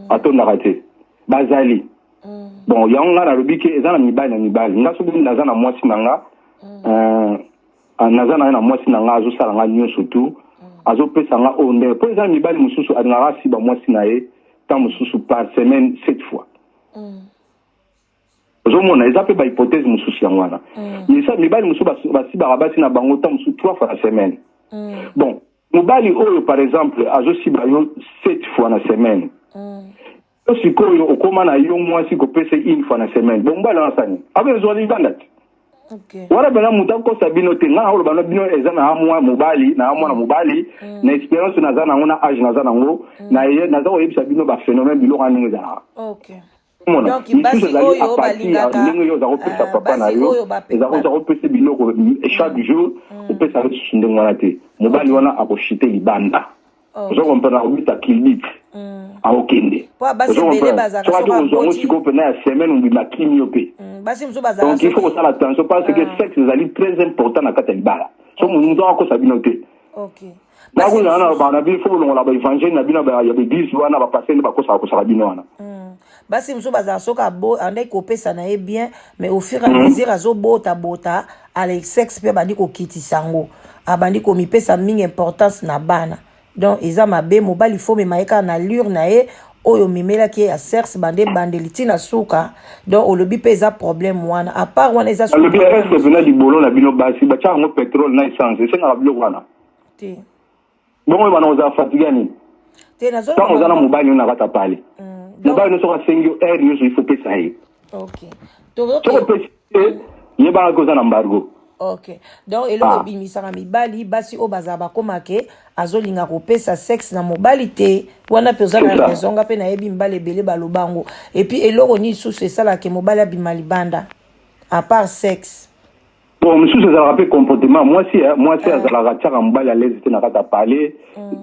atonda kate bazali bon yanga na lobike ezana mibali na mibali ngaso binda zana mwasi nanga nazana na mwasi na nga azosala nga nyonso tu azopesa nga onde po eza mibali mosusu alingaka siba mwasi na ye ta mosusu par semaine 7 fois ozomona eza mpe bahypothèse mosusu yango wana mibali mosusu basibaka basi na bango ta mosusu 3 fois na semaine bon mobali oyo par exemple azosiba yo 7 fois na semaine sikoyo okoma na yo mwasi kopesa 1 fois na semaine bon mobali wana sani abe ezwa libanda te. Okay. Wala bana muta ko sabino te nga holo bana bino ezana amwa mobali na amwa na mobali na expérience na zana ngona age na zana ngo na ye na zo yebisa bino ba phénomène bilo kaninga za. Okay. Donc basi oyo balingaka ningo yo za ko pesa papa na yo za ko pesa bilo ko chaque jour o pesa ndenge wana te mobali wana akoshite libanda. Zo kompana ubita kilip. Aokende. Po basi bele bazaka so ba zo ngoti ko pena ya semaine on la kimio pe. Basi mso bazaka. Donc il faut que ça l'attention parce que sexe est très important na kata libala. So mu ndo ako sabino te. Okay. Basi na bana bi fo longa ba évangile na bino ba ya be 10 wana ba passer ba ko sa ko sa bino wana. Basi mso bazaka soka bo andai ko pesa na e bien mais au fur et à mesure azo bota ale sexe pe bandi ko kiti sango. Abandi ko mi pesa mingi importance na bana. donc eza mabe mobali faut mema eka na allure na ye oyo memelaki ya serse bande bandeli tina suka donc olobi pe eza problème wana à part wana eza le bien reste venant du bolo na bino basi ba cha ngo pétrole na essence c'est nga bilo wana te bon bana oza fatigué ni te nazo tant oza na mobali na kata pale mobali no so ka sengi air yo il faut que ça y OK to so pe yeba ko za na embargo. OK donc eloko bimisaka mibali basi o bazaba komake azolinga kopesa sexe na mobali te wana pe ozana raison nga pe na yebi mbale belé balobango et puis eloko ni sous c'est ça là que mobali abima libanda à part sexe bon monsieur ça rappelle comportement moi si azala tchaka mobali à l'aise te na kata parler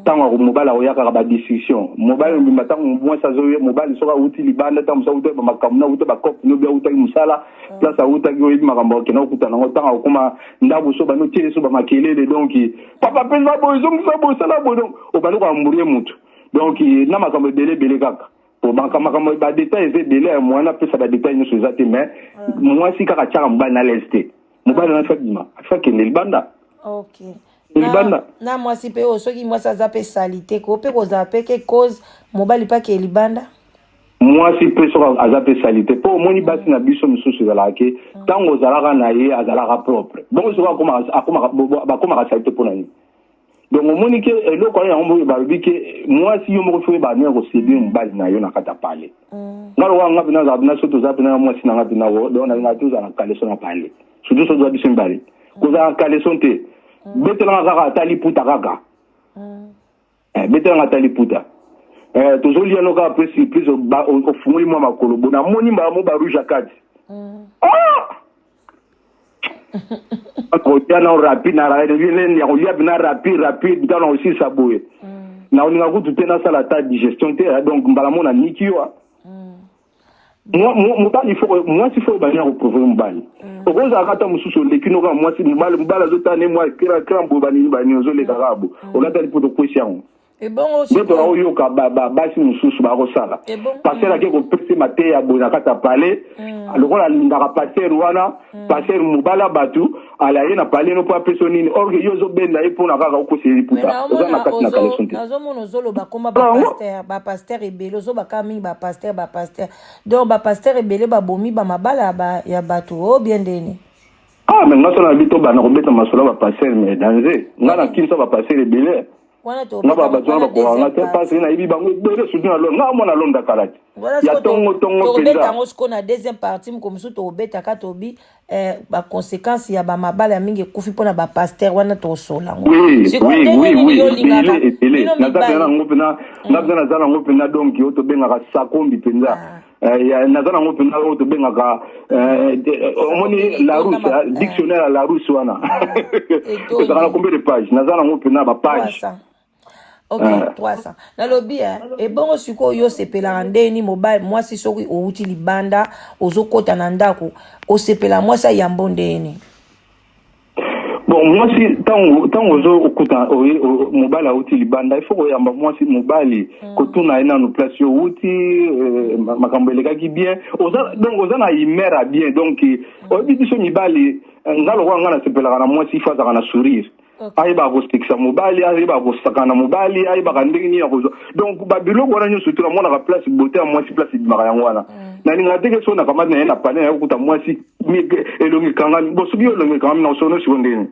tango mobali oyaka ba discussion mobali mbimata moi ça zo mobali soka uti libanda tango so uti ba makamna uti ba cop no bia uti musala place a uti go yima makambo ke na ukuta na tango kuma ndabu so ba no tiele so ba makelele donc papa penza bo zo msabo sala bo donc o ba no ko amburie mutu donc na makambo belé kaka pour makambo ba détails belé moi na pesa ba détails no so zate mais moi si kaka tchaka mobali na l'aise mobali na fadima afake ne libanda. OK na moi si pe o soki moi ça zape salité ko pe ko zape ke cause mobali pa ke libanda moi si pe so azape salité po moni basi na biso misusu zalake tango zalaka na ye azalaka propre donc so akoma salité pour nani donc moni ke eloko ya ngombo ba biki moi si yo mo fo ba ne ko sebi mobali na yo na kata pale ngalo wa ngapi na zabna so to zabna moi si na ngapi na wo donc na ngatu za na kale so na pale surtout so do biso mbali ko za kale so te betela kaka tali puta kaka betela tali puta tozoli ano ka plus au fumuli mwa makolo bona moni ba mo ba rouge akati ko tana rapide na ra de ya ko lia bina rapide dans aussi saboye na oninga ku tutena sala ta digestion te donc mbala mona nikiwa moi si faut banya ko prouver mbali okoza akata mususu lekino ka moi si mbala zotane moi kira mbo bani bani ozole karabo olata lipoto kwesiango et bon aussi beto oyo ka basi mususu ba ko sala passer la ke ko pese mate ya bona kata pale alokola lingaka passer wana passer mubala batu ala yena pale no pa personne orge yozo benda e pona kaka ko se liputa ozana kati na kale sonte nazo mono zolo ba koma ba pasteur ebelo zo ba kami ba pasteur donc ba pasteur ebele ba bomi ba mabala ba ya batu o bien deni mais ngaso na bito ba na ko beta masolo ba passer mais danger ngana kinso ba passer ebele wana to na ba bazona ko nga te passer na ibi bango bere sudu na lo nga mona londa kalati ya tongo beta ngo sko na deuxième partie comme so to beta ka to bi ba conséquence ya ba mabala mingi kufi pona ba pasteur wana to sola ngo oui na tabena ngo pena na bena zana ngo pena donc yo to benga ka sakombi penza ya nazana ngo pena yo to benga ka omoni la russe dictionnaire la russe wana to kana combien de pages nazana ngo pena ba page OK 300 na lobby et bon siko yo sepela ndeni mobile moi si soki o uti libanda ozokota na ndako o sepela moi sa yambo ndeni bon moi si tango zo okuta mobile uti libanda il faut ko yamba moi si mobile ko tuna ina no place yo uti makambo eleka ki bien donc ozana imera bien donc o biti so mibali ngalo kwa ngana sepela kana moi si faza kana sourire aiba ko stiksa mobali aiba ko sakana mobali aiba kandingi ni yakozo donc babilo wana nyo sutura mona ka place beauté moi si place di mara wana na ninga teke so na kama na ena pane ya kuta moi si elongi kanga bo subi elongi kanga na sono si ndeni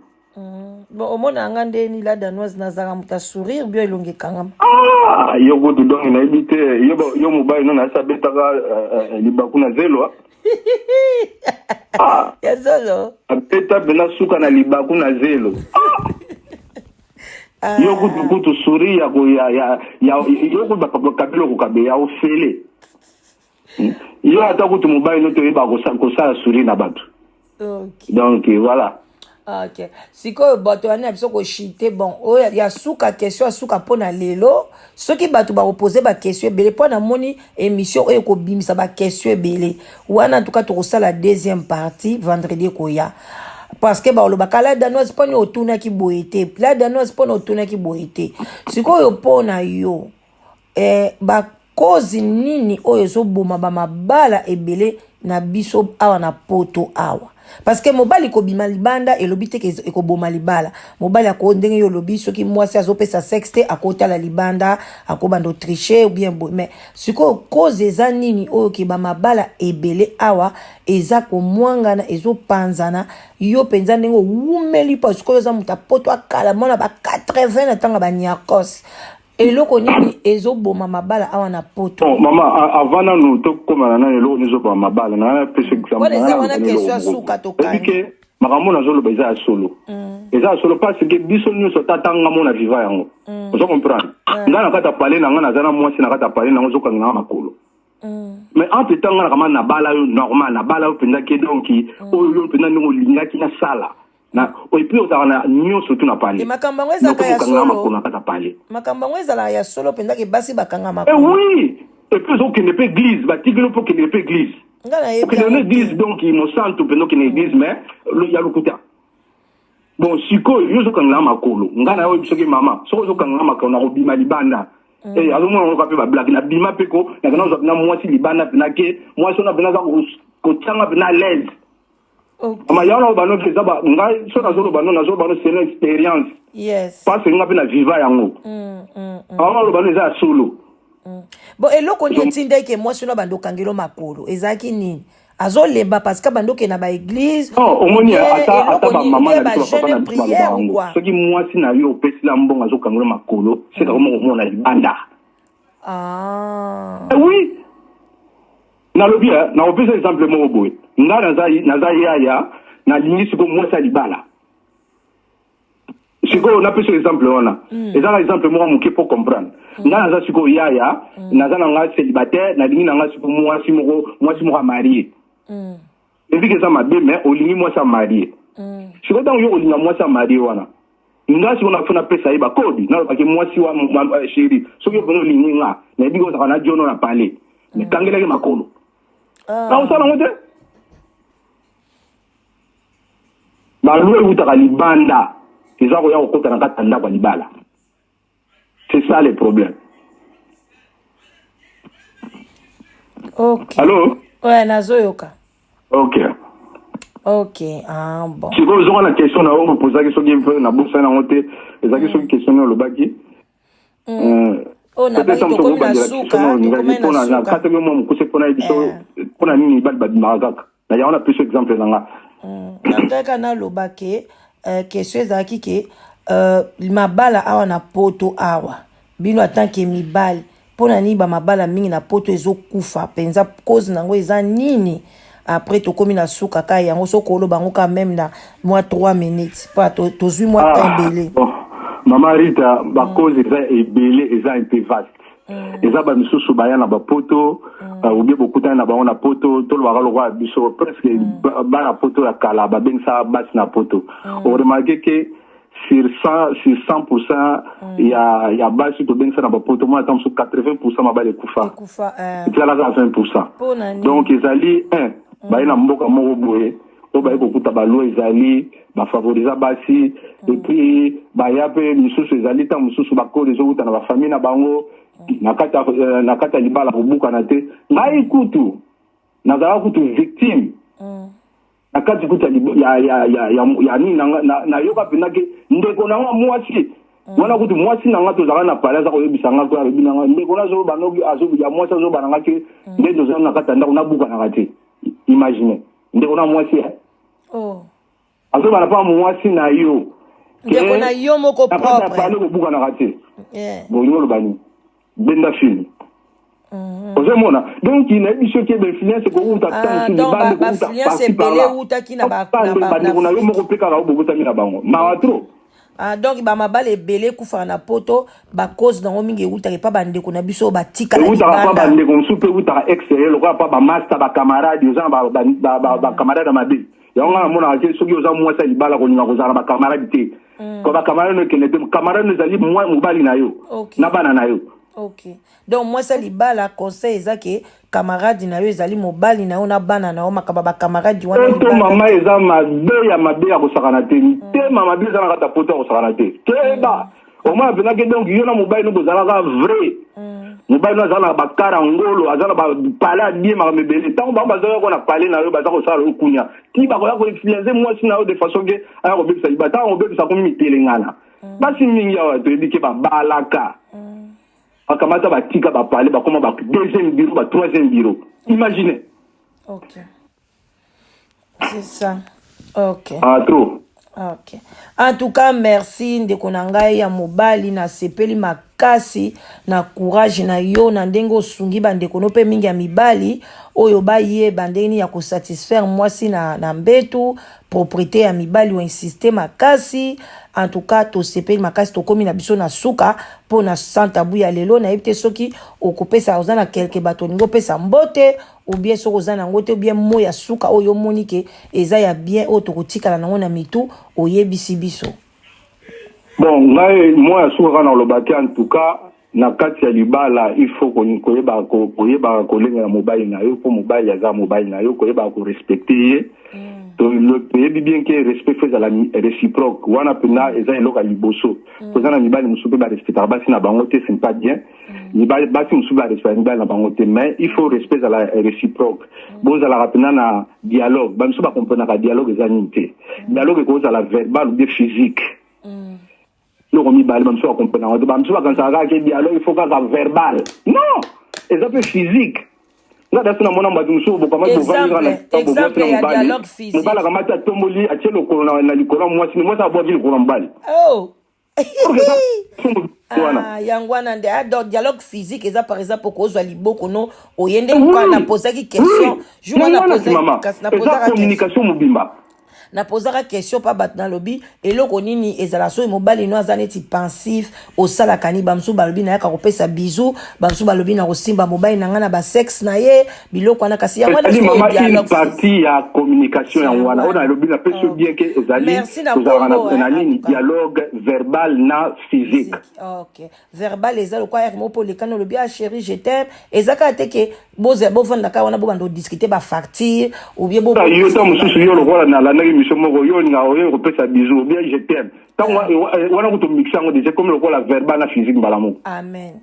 bon omona ngande ni la danoise na zanga muta sourire bio elongi kanga yo go to donc na ibite yo mobali no na sa betaka libakuna zelo ya zolo apeta bena suka na libaku na zelo yo kutu suri ya yo kutu bakabilo kukabe ya ofele yo ata kutu mobile no to yeba ko sala suri na batu donc voilà OK siko bato wana biso ko chiter bon o ya suka question suka pona lelo soki bato ba poser ba question belé pona moni émission e ko bimisa ba question belé wana en tout cas to sala deuxième partie vendredi ko ya parce que ba lo bakala danoise pona otuna ki boité la danoise pona otuna ki boité siko yo pona yo ba cause nini oyo zo boma ba mabala ebele na biso awa na poto awa. Parce que mobali ko bima libanda et lobi te ke ko boma libala. Mobali ako ndenge yo lobi soki mwasi azopesa sexte akota la libanda akobando tricher ou bien mais siko cause eza nini oyo ke ba mabala ebele awa eza ko mwangana ezo panzana yo penza ndenge wumeli parce que eza muta poto akala mona ba 80 na tanga ba nyakos. Eloko nini ezoboma mabala awa na poto. Bon, maman, avant nous tokoma na eloko ezoboma mabala na pese example. Wala eza wana question suka tokana. Parce makambo na zolo beza solo. Eza solo parce que biso nyonso tatanga mona viva yango. Vous comprenez? Ngana kata parler na ngana zana mwasi na kata parler na ngozo kanga makolo. Mais entre temps ngana kama na bala yo normal na bala yo penza ke donc oyo penza ngo lingaki na sala. Na et puis on nyo surtout na parler. Makambo ngweza ka ya solo. Makambo ngweza la ya solo penda ke basi bakanga makolo. Oui, et puis on ne peut église, ba tigelo pour qu'il ne peut église. Ngana ye. Que on église donc il me sent tout pendant qu'il église mais il y a le côté. Bon, siko yo zo kanga makolo. Ngana yo bisoke mama, so zo kanga makolo na robima libanda. Eh alors moi on va faire ba blague na bima peko, na kana na mwasi libanda penake, mwasi na benaza ko tanga bena l'aise. Ama yana bano keza ba ngai so na zo bano c'est une expérience. Yes. Parce que ngapi na viva yango. Ama bano za solo. Bon eloko ntinda ke mwasi na bando kangelo makolo. Ezaki nini? Azolemba parce que bando ke na ba église. Non, omoni ata ba maman na ba jeune prière ou quoi? Ce qui mwasi na yo pesi la mbonga zo kangelo makolo, c'est comme on a libanda. Ah. Oui. Na lobi na opesa exemple mo boy. Nga na ya na lingi siko mwasa libala. Siko na pesa exemple wana. Eza na exemple mo muke pour comprendre. Nga na siko ya na za na nga célibataire na lingi na nga siko mwasi mo marié. Ebi ke za mabe mais o lingi mwasa marié. Siko tango yo o linga mwasa marié wana. Nga siko na funa pesa iba kodi na ba ke mwasi wa chéri. Soko yo lingi nga na ebi ko za na jono na parler. Mais kangela ke makolo. Ah, on s'en rend ba loi utaka libanda ezako ya kokota na katanda kwa libala. C'est ça le problème. OK. Allô? Ouais, nazoyoka. OK. OK. Ah bon. Si vous avez une question na on poser question qui na boursa na hote, ezaki so question na lobaki. Oh na ba to comme la suka, comme na suka. Kata mo mukuse pona ibiso pona nini ba magaka. Na ya on a plus exemple nga. Nataka na lobake question ezaki ke mabala awa na poto awa bino atanke mibali pona ni ba mabala mingi na poto ezokufa penza cause nango eza nini après tokomi na suka ka yango sokolo bango ka même na moi 3 minutes pas tozui moi tembele. Mama Rita ba cause eza ebele eza un peu vaste. Eza ba misusu baya na ba poto ou bien beaucoup na ba na poto to lo bakalo biso presque ba na poto ya kala ba bensa bas na poto. On remarque que sur 100% il y a basi to bensa na ba poto moi attends sur 80% ma ba le kufa. C'est là à 20%. Donc ezali ba na mboka moko boye o ba ko kuta ba lo ezali ba favoriser basi et puis ba ya pe misusu ezali ta misusu ba ko les autres na ba famille na bango nakata libala kubuka na te ngai kutu nazala kutu victime nakati kuta ya nini na yoka penake ndeko na mwasi wana kutu mwasi na ngato zaka na pala za ko yebisa ngako ya bina ndeko na zo banogi azo ya mwasi zo bananga ke ndeko zo nakata ndako na buka na kati imagine ndeko na mwasi azo bana pa mwasi na yo ndeko na yo moko propre na ko buka na kati bon yo lo bani benda film. Ozemona donc il y a une chose qui est influence ko uta tant sur bande ko uta influence belé uta ki na ba na yo moko peka ka obogota mina bango ma trop. Donc ba mabale belé kufa na poto ba cause na mingi uta ke pa bande ko na biso ba tika na uta pa bande ko super uta extérieur ko pa ba master ba camarade yo ba camarade mabe ya nga mona ke soki oza mwasa libala ko nyinga ko za ba camarade te ko ba camarade no kenete camarade no zali mwa mobali na yo na bana na yo. OK. Donc moi ça libala conseil ezake camarade na yo ezali mobali na yo na bana na yo makaba ba camarade wana libala. Mama eza mabe ya ko sakana te. Te mama biza na kata poto ko sakana te. Te ba. Au moins venake donc yo na mobali no bozala ka vrai. mobali no azala ba karangolo azala ba pala bien ma mebele tant ba bazala ko na parler na yo baza ko sala okunya ti ba ko ya ko influencer moi si na yo de façon que aya ko bebisa ba tant on bebisa ko mi telengana basi mingi ya to ebike ba balaka akamata ba tika ba parler ba koma ba deuxième bureau ba troisième bureau imaginez. OK, c'est ça. OK. Ah trop. OK. En tout cas, merci ndeko na ngai ya mobali na sepeli makasi na courage na yo na ndenge osungi bandeko no pe mingi ya mibali oyo baye bandeni ya ko satisfaire mwasi na mbetu propriété ya mibali ou insister makasi. En tout cas, to sepeli makasi to komi na biso na suka po na santa bu ya lelo na yebite soki okopesa ozana quelque bato ningo pesa mbote ou bien soko ozana ngote ou bien mo ya suka oyo monike eza ya bien o to kotikala nango na mitu oyebisi biso. Bon, moi ya suka kana lobaki en tout cas na kati ya libala il faut koyeba kolenga na mobali na yo po mobali aza mobali na yo koyeba ko respecter to le pays bien que respect fait à la réciproque wana pena eza eloka liboso kozana mibali musupe ba respecter basi na bango te c'est pas bien mibali basi musupe ba respecter mibali na bango te mais il faut respect à la réciproque boza la rapena na dialogue ba musupe ba comprendre ka dialogue eza nité dialogue ko za la verbal ou bien physique le mibali ba musupe ba comprendre ba musupe quand ça ga que dialogue il faut ka verbal non eza peu physique. Exemple ya dialogue physique. Mobala kamata tomboli atie lokolo na likolo mwasi ni mwasi abwa likolo mbali. Oh. Yangwana nde ado dialogue physique eza par exemple kozwa liboko no oyende kwa na posaki question jour na posaki communication mobimba. Na posaka question pa bat na lobi eloko nini ezala so mobali no azaneti pensif osala kani bamsu balobi na yaka kopesa bisou bamsu balobi na kosimba mobali na ngana ba sexe na ye biloko na kasi yango na dialogue partie ya communication ya wana ona lobi na peso bien que ezali na ligne dialogue verbal na physique. OK, verbal ezalo kwa yaka mopo le kano lobi a chérie je t'aime ezaka teke boze bovanda ka wana bobando discuter ba facture ou bien bo yo to mususu yo lokola na la moko yo nga oyo kopesa bisou bien je t'aime tant wana ko to mixer ngo déjà comme le verbal na physique mbalamu. Amen.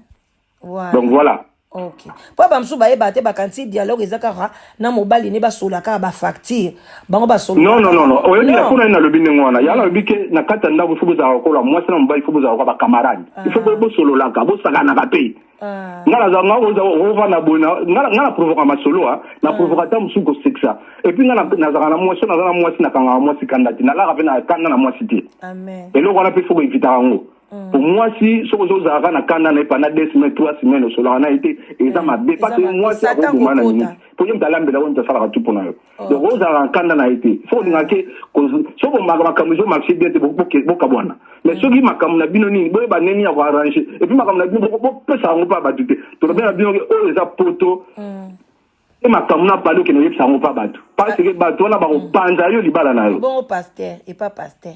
Voilà. Donc voilà. OK. Po ba msu ba eba te ba kanti dialogue ezaka na mobali ne ba solaka ba facture bango ba solaka. Non oyo ni kuna na lobi ngwana ya lobi ke na kata ndabo fubu za kola moi na mobali fubu za ba camarade il faut bo sololaka bo sakana ka pe ngala za ngawo za ova na bona ngala provoka masolo na provokata musuko sexa et puis ngala na za na moi na moi na kanga moi sikandati na la ka na kanda na moi cité. Amen. Et là on a pu faut éviter ngo. Pour moi si ce que vous avez na kanda na pendant 2 semaines 3 semaines le solo na été et ça m'a dépassé moi c'est au moment là pour y me lambe là on te fera tout pour nous. Donc vous avez kanda na été faut dire que so ko makamuzo marché bien beaucoup bwana mais ceux qui makamuna binoni boye ba neni ya arranger et puis makamuna bino beaucoup pesa ngo pa batute to bien bino o les poto et makamuna palo que ne yepsa ngo pa batu parce que batu na ba ko panza yo libala na yo bon pasteur et pas pasteur.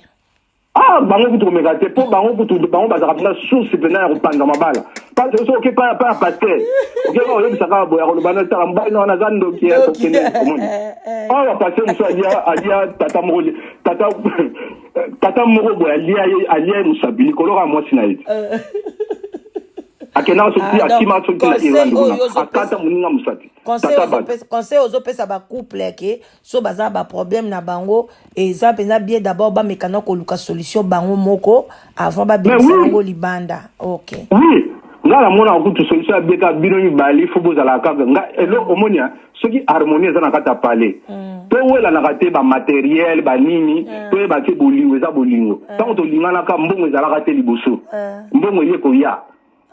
Ah, bango kutu megate po bango kutu bango bazaka na source pena ya kupanga mabala. Pas que so pas pasteur. OK, on le saka boya ko bana ta mbali na zando ki ya kokene komoni. Ah, wa pasteur muso alia tata moko boya alia musabili kolora mwasi na yiti. Akena so ti akima so ti na akata muninga musati. Conseil aux opesa ba couple ke so baza ba problème na bango et ça penza bien d'abord ba mekana ko luka solution bango moko avant ba bisa bango libanda. OK. Oui, ngala mona ko tu solution beka bino ni bali fo bozala ka nga elo omonia ce qui harmonie za na kata parler. To wela na kate ba matériel ba nini to ba ke bolingo za bolingo. Tant to lingana ka mbongo za la kate liboso. Mbongo ye ko ya.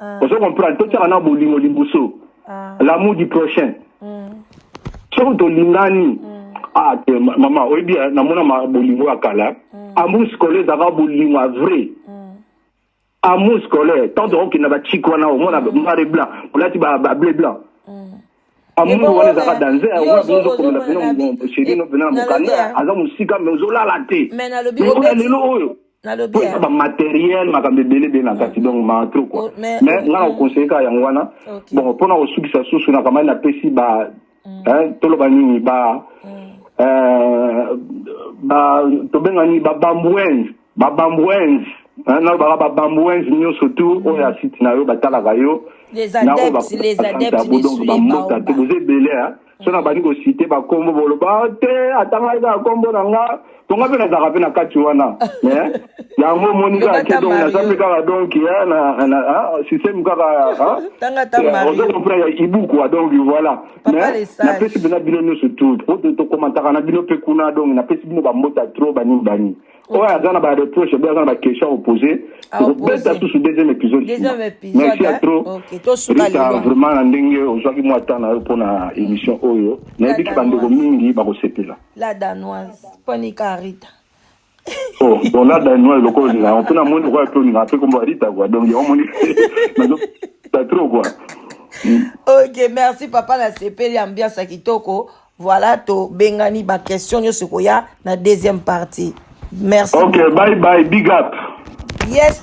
On se comprend tout ça na bolingo liboso. L'amour du prochain. Sur ton lingani. Ah, maman, oui bien, na mona ma bolingo akala. Amour scolaire ça va bolingo vrai. Amour scolaire, tant donc qu'il n'a pas chico na au mona noir et blanc. Pour là tu vas bleu blanc. Amour on les a dansé, on va nous comme la chérie no bena mukana, aza musika mezola la té. Mais na le bureau na lo bien ba matériel makambe belé na kati donc ma trop quoi mais ngala conseiller ka yango wana bon pona o sukisa susu na kama na pesi ba tolo ba nini ba to benga ni ba bambouens na ba bambouens nyo surtout o ya site na yo batala ga yo Les adeptes donc bamota te vous ebele hein so na bani ko citer ba kombo boloba te atanga ga kombo nanga tonga pe na za pe na kati wana mais ya ngo monika ke donc na sape ka donc ya na système ka tanga ta mari on comprend ya ibu quoi donc voilà mais na pesi bina bino no surtout to commentaire na bino pe kuna donc na pesi bino ba mota trop bani ouais azana ba reproche ba azana ba question opposée pour beta tout ce deuxième épisode merci à trop OK to suka vraiment na ndenge ozwaki moi temps na pour na émission oyo na biki bandeko mingi ba ko sepela la danoise poni karita oh donc la danoise le ko na on peut na monde quoi to na pe comme Rita quoi donc on moni ça trop quoi. OK merci papa na sepeli ambiance ya kitoko voilà to bengani ba question nyonso koya na deuxième partie. Merci. OK, bye bye, big up. Yes.